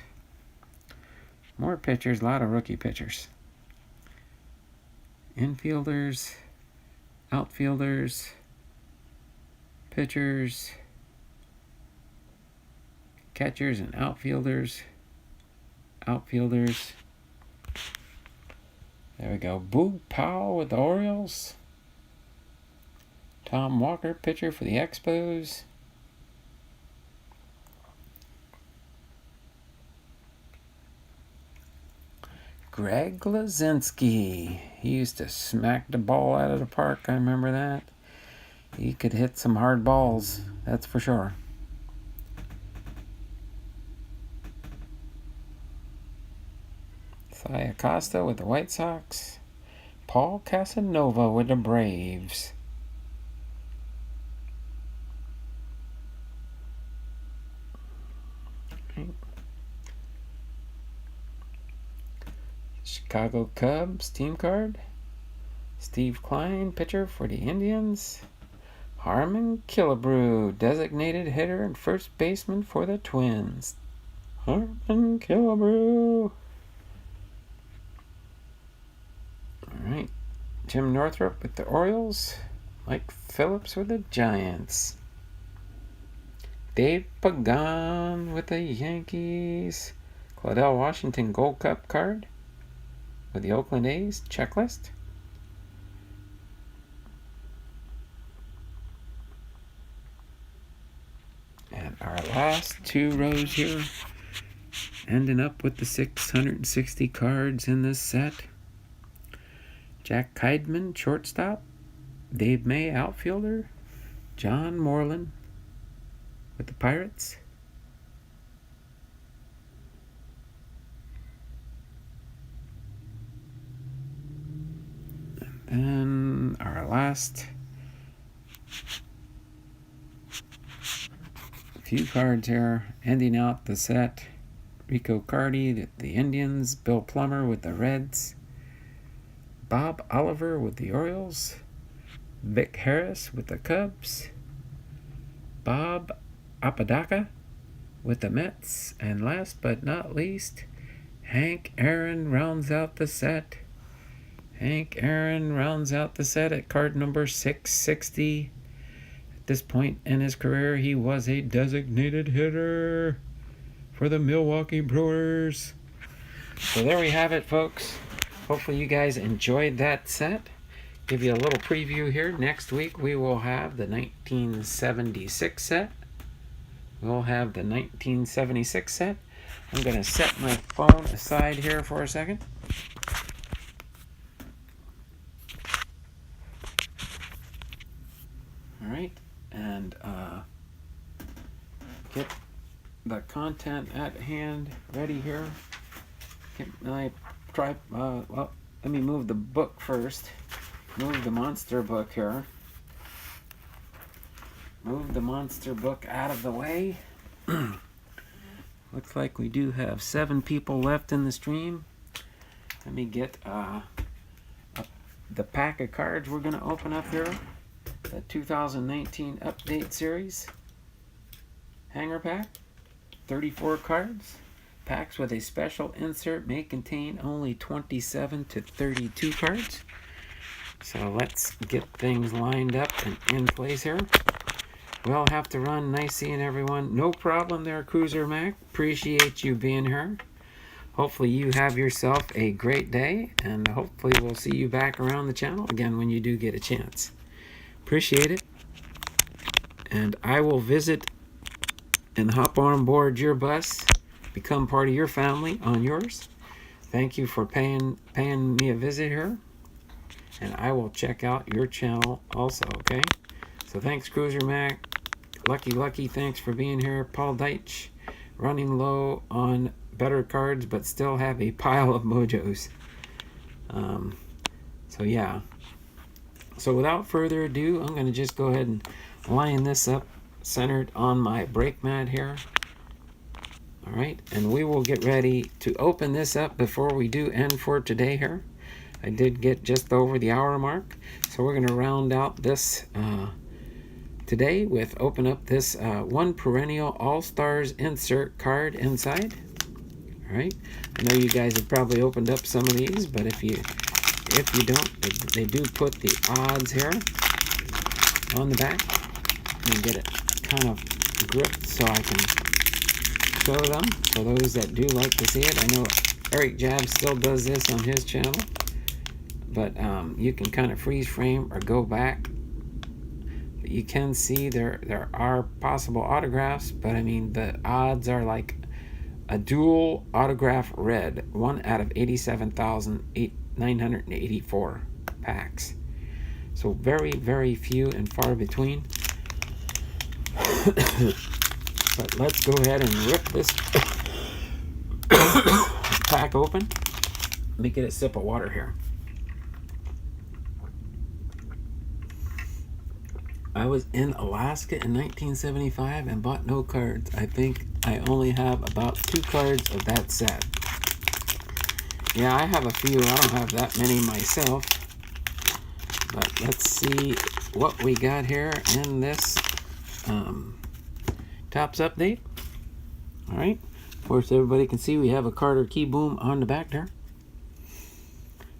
more pitchers, a lot of rookie pitchers. Infielders, outfielders, pitchers, catchers and outfielders. There we go. Boog Powell with the Orioles. Tom Walker, pitcher for the Expos. Greg Lazinski. He used to smack the ball out of the park. I remember that. He could hit some hard balls, that's for sure. Cy Acosta with the White Sox. Paul Casanova with the Braves. Chicago Cubs team card. Steve Klein, pitcher for the Indians. Harmon Killebrew, designated hitter and first baseman for the Twins. Harmon Killebrew. Alright. Jim Northrup with the Orioles. Mike Phillips with the Giants. Dave Pagan with the Yankees. Claudel Washington Gold Cup card with the Oakland A's. Checklist. And our last two rows here, ending up with the 660 cards in this set. Jack Keidman, shortstop. Dave May, outfielder. John Moreland with the Pirates. And then our last few cards here, ending out the set. Rico Cardi, the Indians. Bill Plummer with the Reds. Bob Oliver with the Orioles. Vic Harris with the Cubs. Bob Apodaca with the Mets. And last but not least, Hank Aaron rounds out the set. Hank Aaron rounds out the set at card number 660. At this point in his career, he was a designated hitter for the Milwaukee Brewers. So there we have it, folks. Hopefully you guys enjoyed that set. Give you a little preview here. Next week we will have the 1976 set. We'll have the 1976 set. I'm going to set my phone aside here for a second. Alright, and get the content at hand ready here. Well, let me move the book first. Move the monster book here. Move the monster book out of the way. Looks like we do have 7 people left in the stream. Let me get the pack of cards we're going to open up here. The 2019 Update Series Hanger Pack. 34 cards. Packs with a special insert may contain only 27 to 32 cards. So let's get things lined up and in place here. We'll have to run. Nice seeing everyone. No problem there, Cruiser Mac. Appreciate you being here. Hopefully you have yourself a great day, and hopefully we'll see you back around the channel again when you do get a chance. Appreciate it. And I will visit and hop on board your bus, become part of your family on yours. Thank you for paying me a visit here. And I will check out your channel also, okay? So thanks, Cruiser Mac. Lucky, thanks for being here. Paul Deitch, running low on better cards, but still have a pile of mojos. So yeah. So without further ado, I'm going to just go ahead and line this up centered on my break mat here. All right, and we will get ready to open this up before we do end for today here. I did get just over the hour mark, so we're going to round out this today with open up this one perennial All-Stars insert card inside. All right, I know you guys have probably opened up some of these, but if you don't, they do put the odds here on the back. Let me get it kind of gripped so I can show them for those that do like to see it. I know Eric Jab still does this on his channel, but you can kind of freeze frame or go back. But you can see there are possible autographs, but I mean the odds are like a dual autograph red, 1 out of 87,984 packs. So very, very few and far between. But let's go ahead and rip this pack open. Let me get a sip of water here. I was in Alaska in 1975 and bought no cards. I think I only have about 2 cards of that set. Yeah, I have a few. I don't have that many myself. But let's see what we got here in this Topps update. All right. Of course, everybody can see we have a Carter Kieboom on the back there.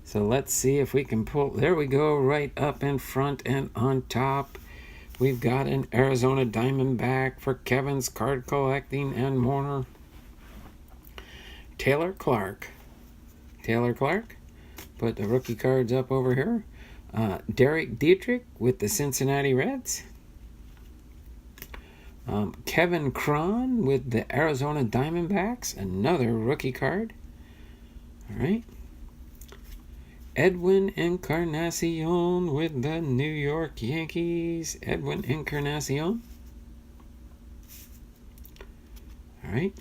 So let's see if we can pull. There we go, right up in front and on top. We've got an Arizona Diamondback for Kevin's card collecting and more. Taylor Clark. Taylor Clark. Put the rookie cards up over here. Derek Dietrich with the Cincinnati Reds. Kevin Cron with the Arizona Diamondbacks. Another rookie card. All right. Edwin Encarnacion with the New York Yankees. Edwin Encarnacion. All right.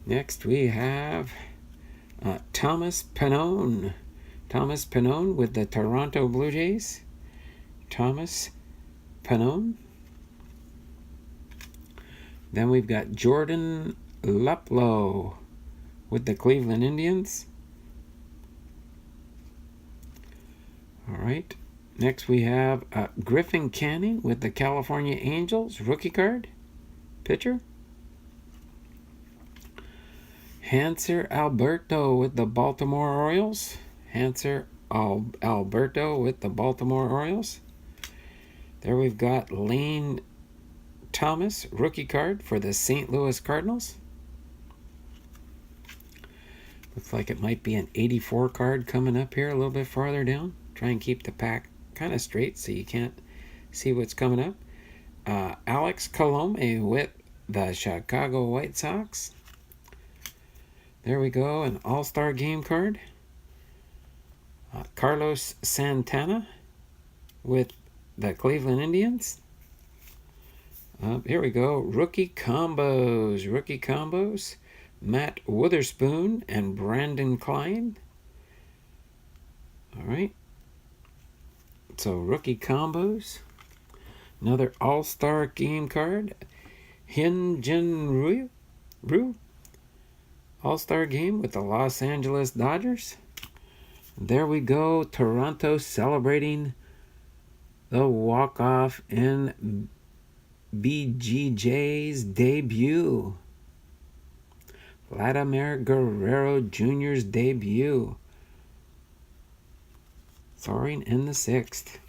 Next we have Thomas Pannone. Thomas Pannone with the Toronto Blue Jays. Thomas Pannone. Then we've got Jordan Luplow with the Cleveland Indians. All right. Next we have Griffin Canning with the California Angels, rookie card, pitcher. Hanser Alberto with the Baltimore Orioles. Hanser Alberto with the Baltimore Orioles. There we've got Lane Thomas, rookie card for the St. Louis Cardinals. Looks like it might be an 84 card coming up here a little bit farther down. Try and keep the pack kind of straight so you can't see what's coming up. Alex Colome with the Chicago White Sox. There we go, an All-Star Game card. Carlos Santana with the Cleveland Indians. Here we go, rookie combos. Rookie combos. Matt Witherspoon and Brandon Klein. All right. So rookie combos. Another All-Star Game card. Hyun-Jin Ryu. All-Star Game with the Los Angeles Dodgers. There we go. Toronto celebrating the walk-off in BGJ's debut. Vladimir Guerrero Jr.'s debut. Soaring in the 6th.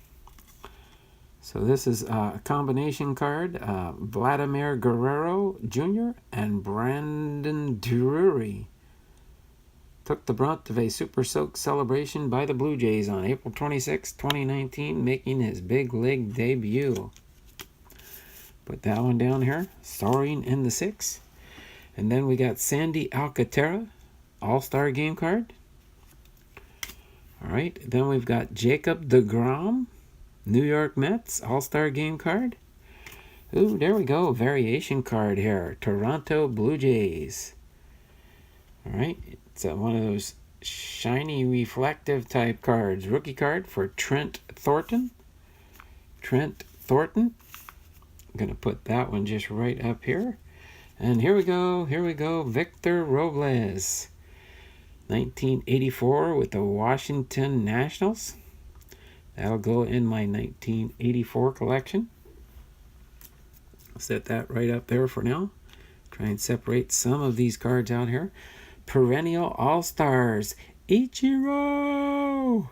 So this is a combination card. Vladimir Guerrero Jr. and Brandon Drury took the brunt of a Super Soak celebration by the Blue Jays on April 26, 2019, making his big league debut. Put that one down here. Soaring in the 6th. And then we got Sandy Alcantara, All-Star Game card. All right. Then we've got Jacob deGrom, New York Mets, All-Star Game card. Ooh, there we go. Variation card here. Toronto Blue Jays. All right. It's one of those shiny reflective type cards. Rookie card for Trent Thornton. Trent Thornton. I'm going to put that one just right up here. And here we go. Here we go. Victor Robles. 1984 with the Washington Nationals. That'll go in my 1984 collection. Set that right up there for now. Try and separate some of these cards out here. Perennial All-Stars. Ichiro!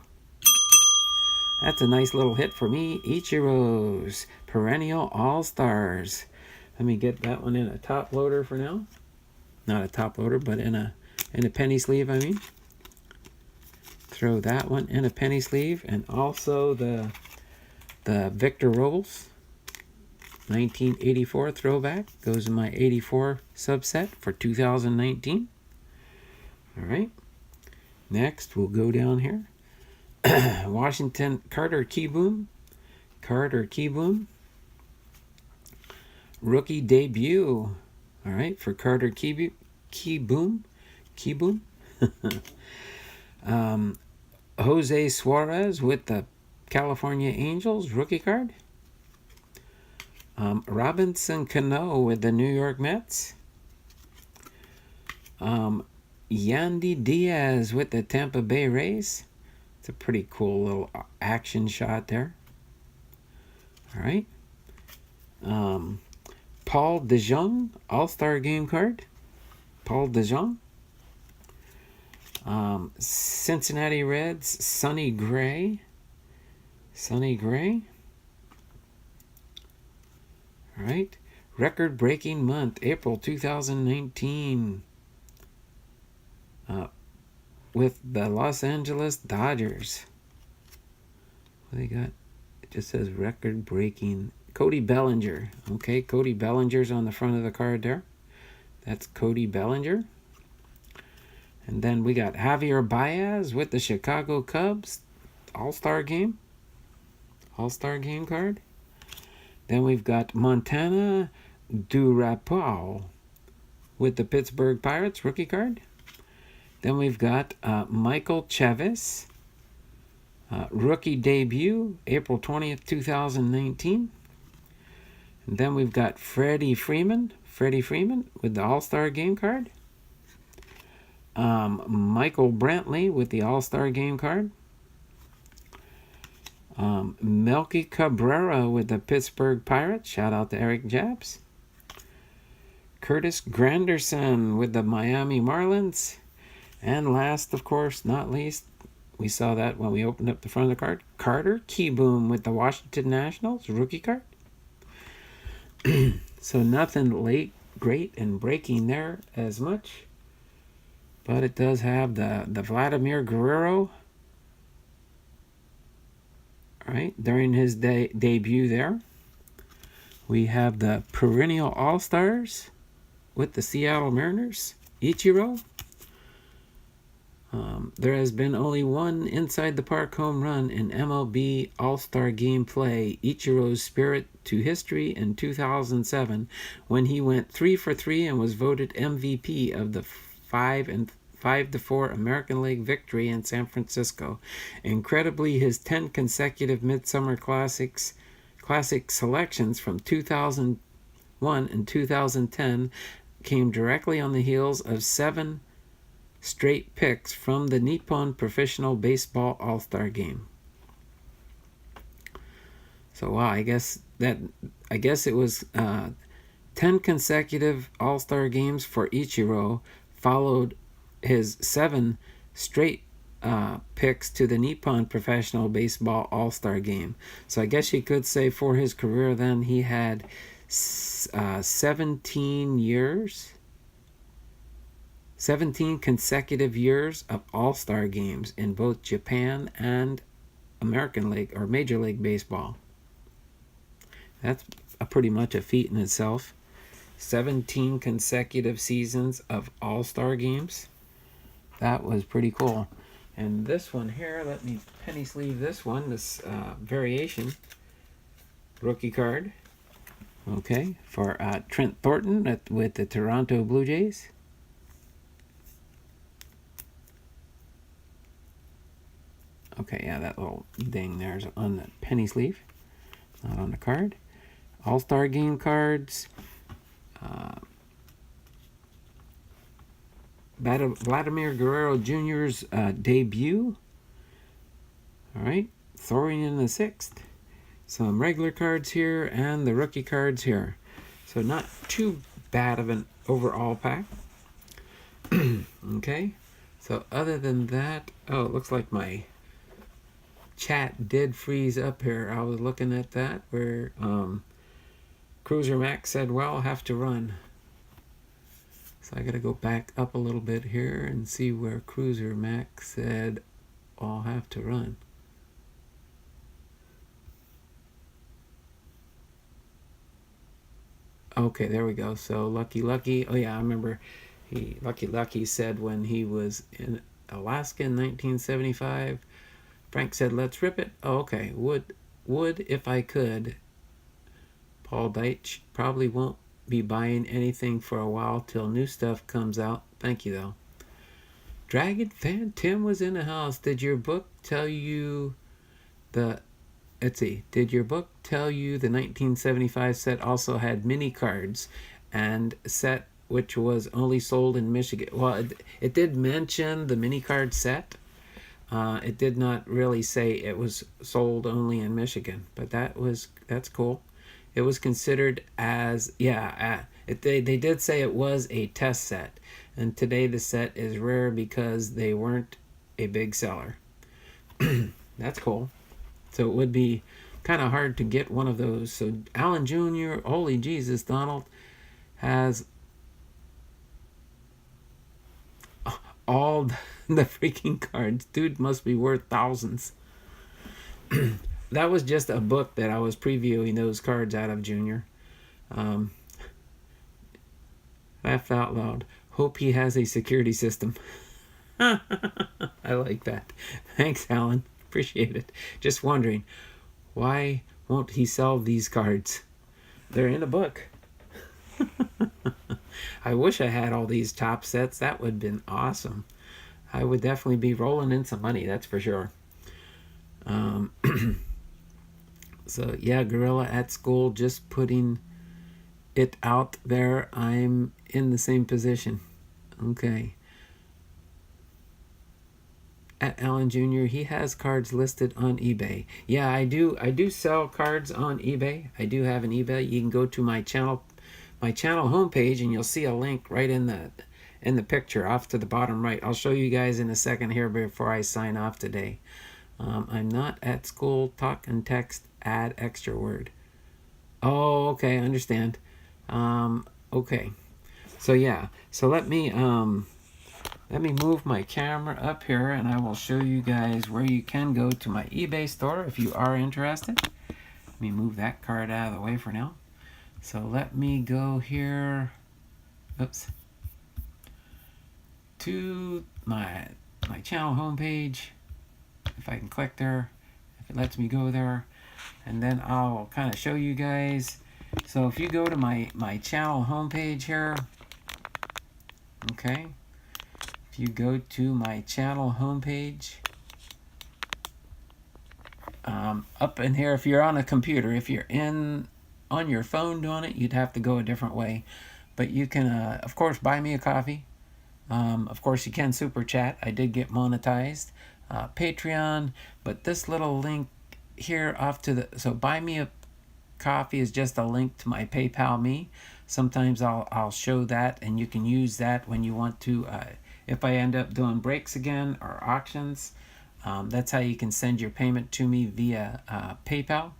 That's a nice little hit for me. Ichiro's Perennial All-Stars. Let me get that one in a top loader for now. Not a top loader, but in a penny sleeve, I mean. Throw that one in a penny sleeve. And also the Victor Robles 1984 throwback goes in my 84 subset for 2019. All right. Next, we'll go down here. Washington Carter Kieboom. Carter Kieboom. Rookie debut. All right, for Carter Kieboom. Jose Suarez with the California Angels rookie card. Robinson Cano with the New York Mets. Yandy Diaz with the Tampa Bay Rays. It's a pretty cool little action shot there. All right. Paul DeJong, All-Star Game card. Paul DeJong. Cincinnati Reds, Sonny Gray. Sonny Gray. All right. Record-breaking month, April 2019. With the Los Angeles Dodgers. What they got? It just says record-breaking. Cody Bellinger. Okay, Cody Bellinger's on the front of the card there. That's Cody Bellinger. And then we got Javier Baez with the Chicago Cubs All-Star Game. All-Star Game card. Then we've got Montana Durapau with the Pittsburgh Pirates rookie card. Then we've got Michael Chavis, rookie debut, April 20th, 2019. And then we've got Freddie Freeman with the All-Star Game card. Michael Brantley with the All-Star Game card. Melky Cabrera with the Pittsburgh Pirates. Shout out to Eric Japs. Curtis Granderson with the Miami Marlins. And last, of course, not least, we saw that when we opened up the front of the card. Carter Kieboom with the Washington Nationals rookie card. So nothing late, great, and breaking there as much. But it does have the Vladimir Guerrero. All right, during his debut there. We have the Perennial All-Stars with the Seattle Mariners, Ichiro. There has been only one inside the park home run in MLB All-Star Game play, Ichiro's spirit to history in 2007, when he went 3 for 3 and was voted MVP of the 5-4 American League victory in San Francisco. Incredibly, his 10 consecutive Midsummer Classic selections from 2001 and 2010 came directly on the heels of 7 straight picks from the Nippon Professional Baseball All-Star Game. So wow, I guess it was 10 consecutive All-Star games for Ichiro, followed his 7 straight picks to the Nippon Professional Baseball All-Star Game. So I guess you could say for his career then he had 17 consecutive years of All-Star games in both Japan and American League or Major League Baseball. That's pretty much a feat in itself. 17 consecutive seasons of All-Star games. That was pretty cool. And this one here, let me penny sleeve this one, this variation rookie card. Okay, for Trent Thornton with the Toronto Blue Jays. Okay, yeah, that little ding there's on the penny sleeve, not on the card. All-Star Game cards. Vladimir Guerrero Jr.'s debut. All right, Thorian the Sixth. Some regular cards here and the rookie cards here. So not too bad of an overall pack. Okay, so other than that, oh, it looks like my chat did freeze up here. I was looking at that where Cruiser Max said, well, I'll have to run. So I gotta go back up a little bit here and see where Cruiser Max said, I'll have to run. Okay, there we go. So Lucky, oh yeah, I remember Lucky said when he was in Alaska in 1975, Frank said, let's rip it. Oh, okay, would if I could. Paul Deitch probably won't be buying anything for a while till new stuff comes out. Thank you, though. Dragon fan Tim was in the house. Did your book tell you the... Let's see. Did your book tell you the 1975 set also had mini cards and set which was only sold in Michigan? Well, it did mention the mini card set. It did not really say it was sold only in Michigan, but that's cool. It was considered as, they did say it was a test set, and today the set is rare because they weren't a big seller. That's cool. So it would be kind of hard to get one of those. So Allen Jr., holy Jesus, Donald has all the freaking cards. Dude must be worth thousands. That was just a book that I was previewing those cards out of, Junior. Laugh out loud. Hope he has a security system. I like that. Thanks, Alan. Appreciate it. Just wondering, why won't he sell these cards? They're in a book. I wish I had all these top sets. That would have been awesome. I would definitely be rolling in some money, that's for sure. So yeah, Gorilla at School, just putting it out there. I'm in the same position. Okay. At Allen Jr., he has cards listed on eBay. Yeah, I do sell cards on eBay. I do have an eBay. You can go to my channel homepage, and you'll see a link right in the picture off to the bottom right. I'll show you guys in a second here before I sign off today. I'm not at school. Talk and text. Add extra word. Oh, okay, I understand. Okay. So yeah. So let me move my camera up here, and I will show you guys where you can go to my eBay store if you are interested. Let me move that card out of the way for now. So let me go here. Oops. To my channel homepage. If I can click there, if it lets me go there, and then I'll kind of show you guys. So if you go to my channel homepage here, okay, if you go to my channel homepage, up in here, if you're on a computer, if you're on your phone doing it, you'd have to go a different way, but you can of course buy me a coffee. Of course you can super chat. I did get monetized. Patreon, but this little link here off to the, so buy me a coffee is just a link to my PayPal me. Sometimes I'll show that, and you can use that when you want to, if I end up doing breaks again or auctions. That's how you can send your payment to me via PayPal.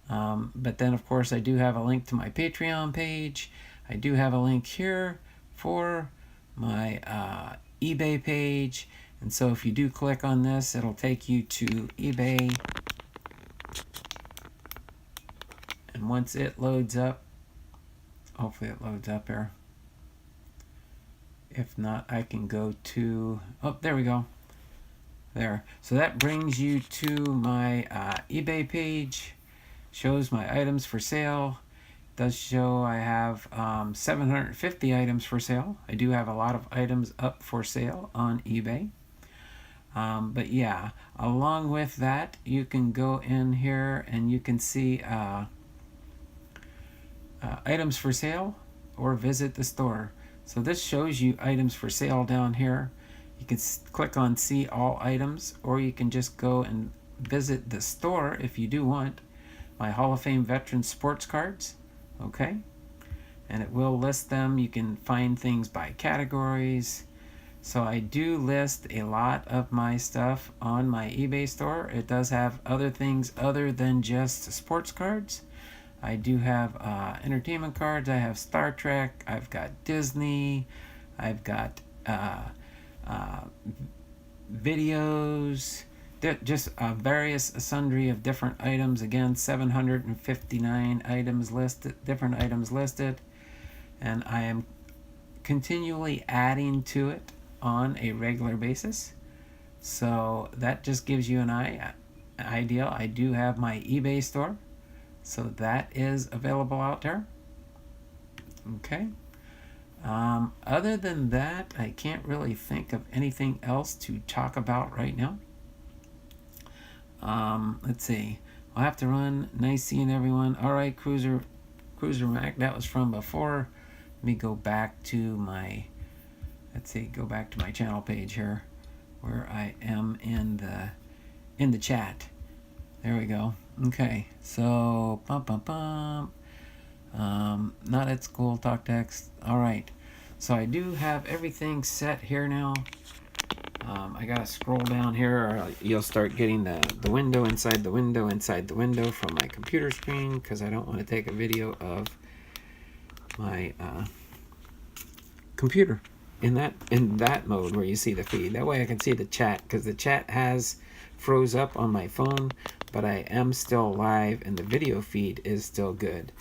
But then of course I do have a link to my Patreon page. I do have a link here for my eBay page. And so if you do click on this, it'll take you to eBay. And once it loads up, hopefully it loads up here. If not, I can go to, oh, there we go. There. So that brings you to my eBay page. Shows my items for sale. does show I have 750 items for sale. I do have a lot of items up for sale on eBay. But yeah, along with that, you can go in here and you can see items for sale or visit the store. So this shows you items for sale down here. You can click on see all items, or you can just go and visit the store if you do want. My Hall of Fame veteran sports cards, okay? And it will list them. You can find things by categories. So I do list a lot of my stuff on my eBay store. It does have other things other than just sports cards. I do have entertainment cards. I have Star Trek. I've got Disney. I've got videos. Just various sundry of different items. Again, 759 items listed, different items listed. And I am continually adding to it on a regular basis. So that just gives you an idea. I do have my eBay store. So that is available out there. Okay. Other than that, I can't really think of anything else to talk about right now. Let's see. I'll have to run. Nice seeing everyone. All right, Cruiser Mac. That was from before. Let me go back to my. Let's see. Go back to my channel page here, where I am in the chat. There we go. Okay. So not at school. Talk text. All right. So I do have everything set here now. I gotta scroll down here, or you'll start getting the window inside the window inside the window from my computer screen, because I don't want to take a video of my computer in that mode where you see the feed. That way I can see the chat, because the chat has froze up on my phone, but I am still live and the video feed is still good.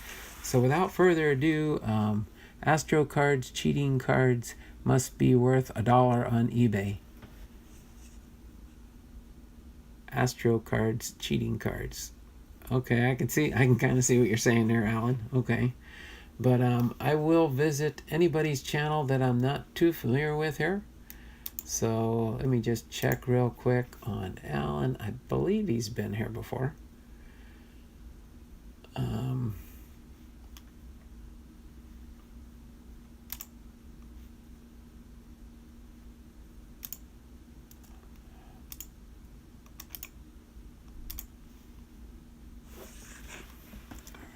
So without further ado, Astro cards, cheating cards must be worth $1 on eBay. Astro cards, cheating cards. Okay, I can kind of see what you're saying there, Alan. Okay. But I will visit anybody's channel that I'm not too familiar with here. So let me just check real quick on Alan. I believe he's been here before.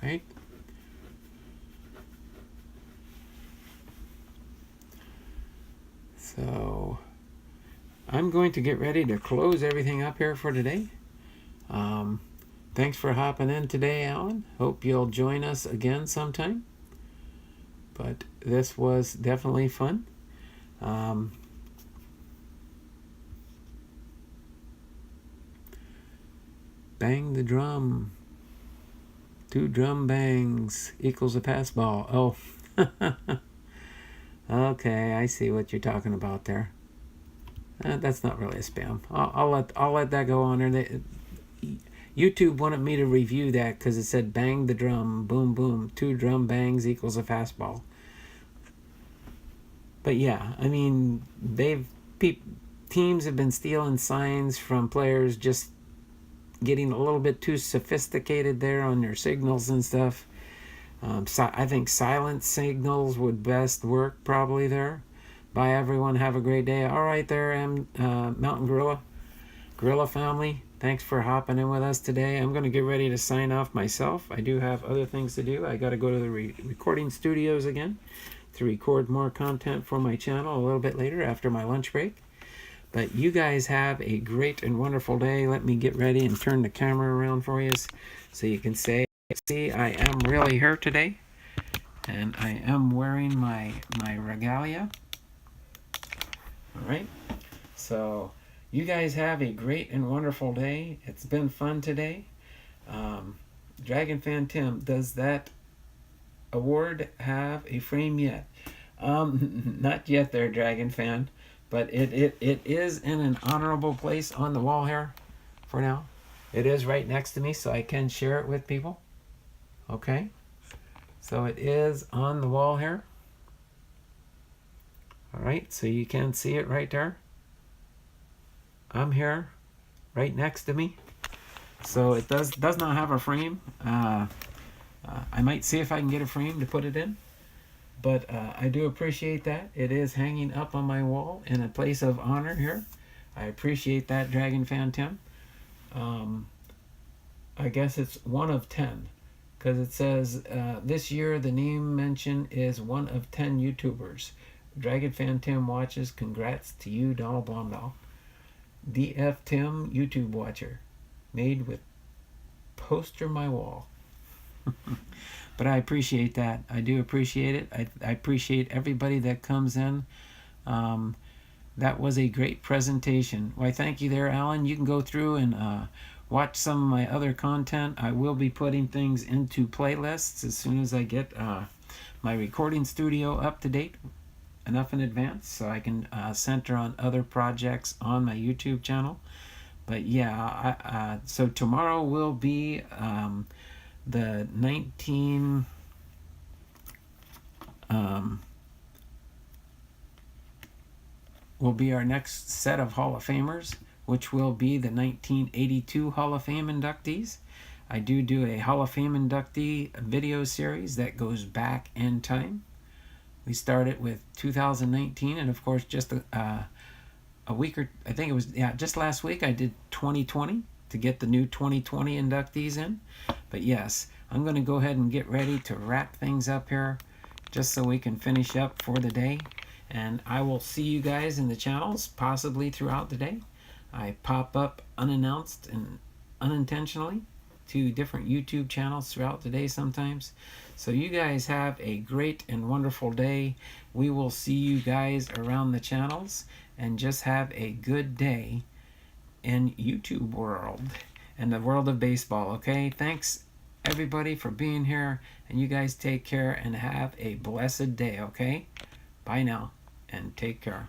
Right. So I'm going to get ready to close everything up here for today. Thanks for hopping in today, Alan. Hope you'll join us again sometime. But this was definitely fun. Bang the drum. 2 drum bangs equals a pass ball. Oh. Okay, I see what you're talking about there. That's not really a spam. I'll let that go on there. YouTube wanted me to review that because it said bang the drum, boom boom, 2 drum bangs equals a fastball. But yeah, I mean, teams have been stealing signs from players, just getting a little bit too sophisticated there on their signals and stuff. I think silent signals would best work probably there. Bye everyone, have a great day. All right there, Mountain Gorilla family, thanks for hopping in with us today. I'm going to get ready to sign off myself. I do have other things to do. I got to go to the recording studios again to record more content for my channel a little bit later after my lunch break. But you guys have a great and wonderful day. Let me get ready and turn the camera around for you so you can see I am really here today. And I am wearing my regalia. All right. So you guys have a great and wonderful day. It's been fun today. Dragon Fan Tim, does that award have a frame yet? Not yet there, Dragon Fan. But it is in an honorable place on the wall here for now. It is right next to me, so I can share it with people. Okay? So it is on the wall here. All right, so you can see it right there. I'm here, right next to me. So it does not have a frame. I might see if I can get a frame to put it in. But I do appreciate that. It is hanging up on my wall in a place of honor here. I appreciate that, Dragon Fan Tim. I guess it's 1 of 10. Because it says, this year the name mention is 1 of 10 YouTubers. Dragon Fan Tim watches. Congrats to you, Donald Blomdahl. DF Tim, YouTube watcher. Made with poster my wall. But I appreciate that. I do appreciate it. I appreciate everybody that comes in. That was a great presentation. Why, thank you there, Alan. You can go through and watch some of my other content. I will be putting things into playlists as soon as I get my recording studio up to date enough in advance so I can center on other projects on my YouTube channel. But yeah, so tomorrow will be the 19 will be our next set of Hall of Famers, which will be the 1982 Hall of Fame inductees. I do a Hall of Fame inductee video series that goes back in time. We started with 2019, and of course just a week, or I think it was, just last week I did 2020 to get the new 2020 inductees in. But yes, I'm going to go ahead and get ready to wrap things up here just so we can finish up for the day. And I will see you guys in the channels possibly throughout the day. I pop up unannounced and unintentionally to different YouTube channels throughout the day sometimes. So you guys have a great and wonderful day. We will see you guys around the channels, and just have a good day in YouTube world and the world of baseball. Okay, thanks everybody for being here, and you guys take care and have a blessed day. Okay, bye now and take care.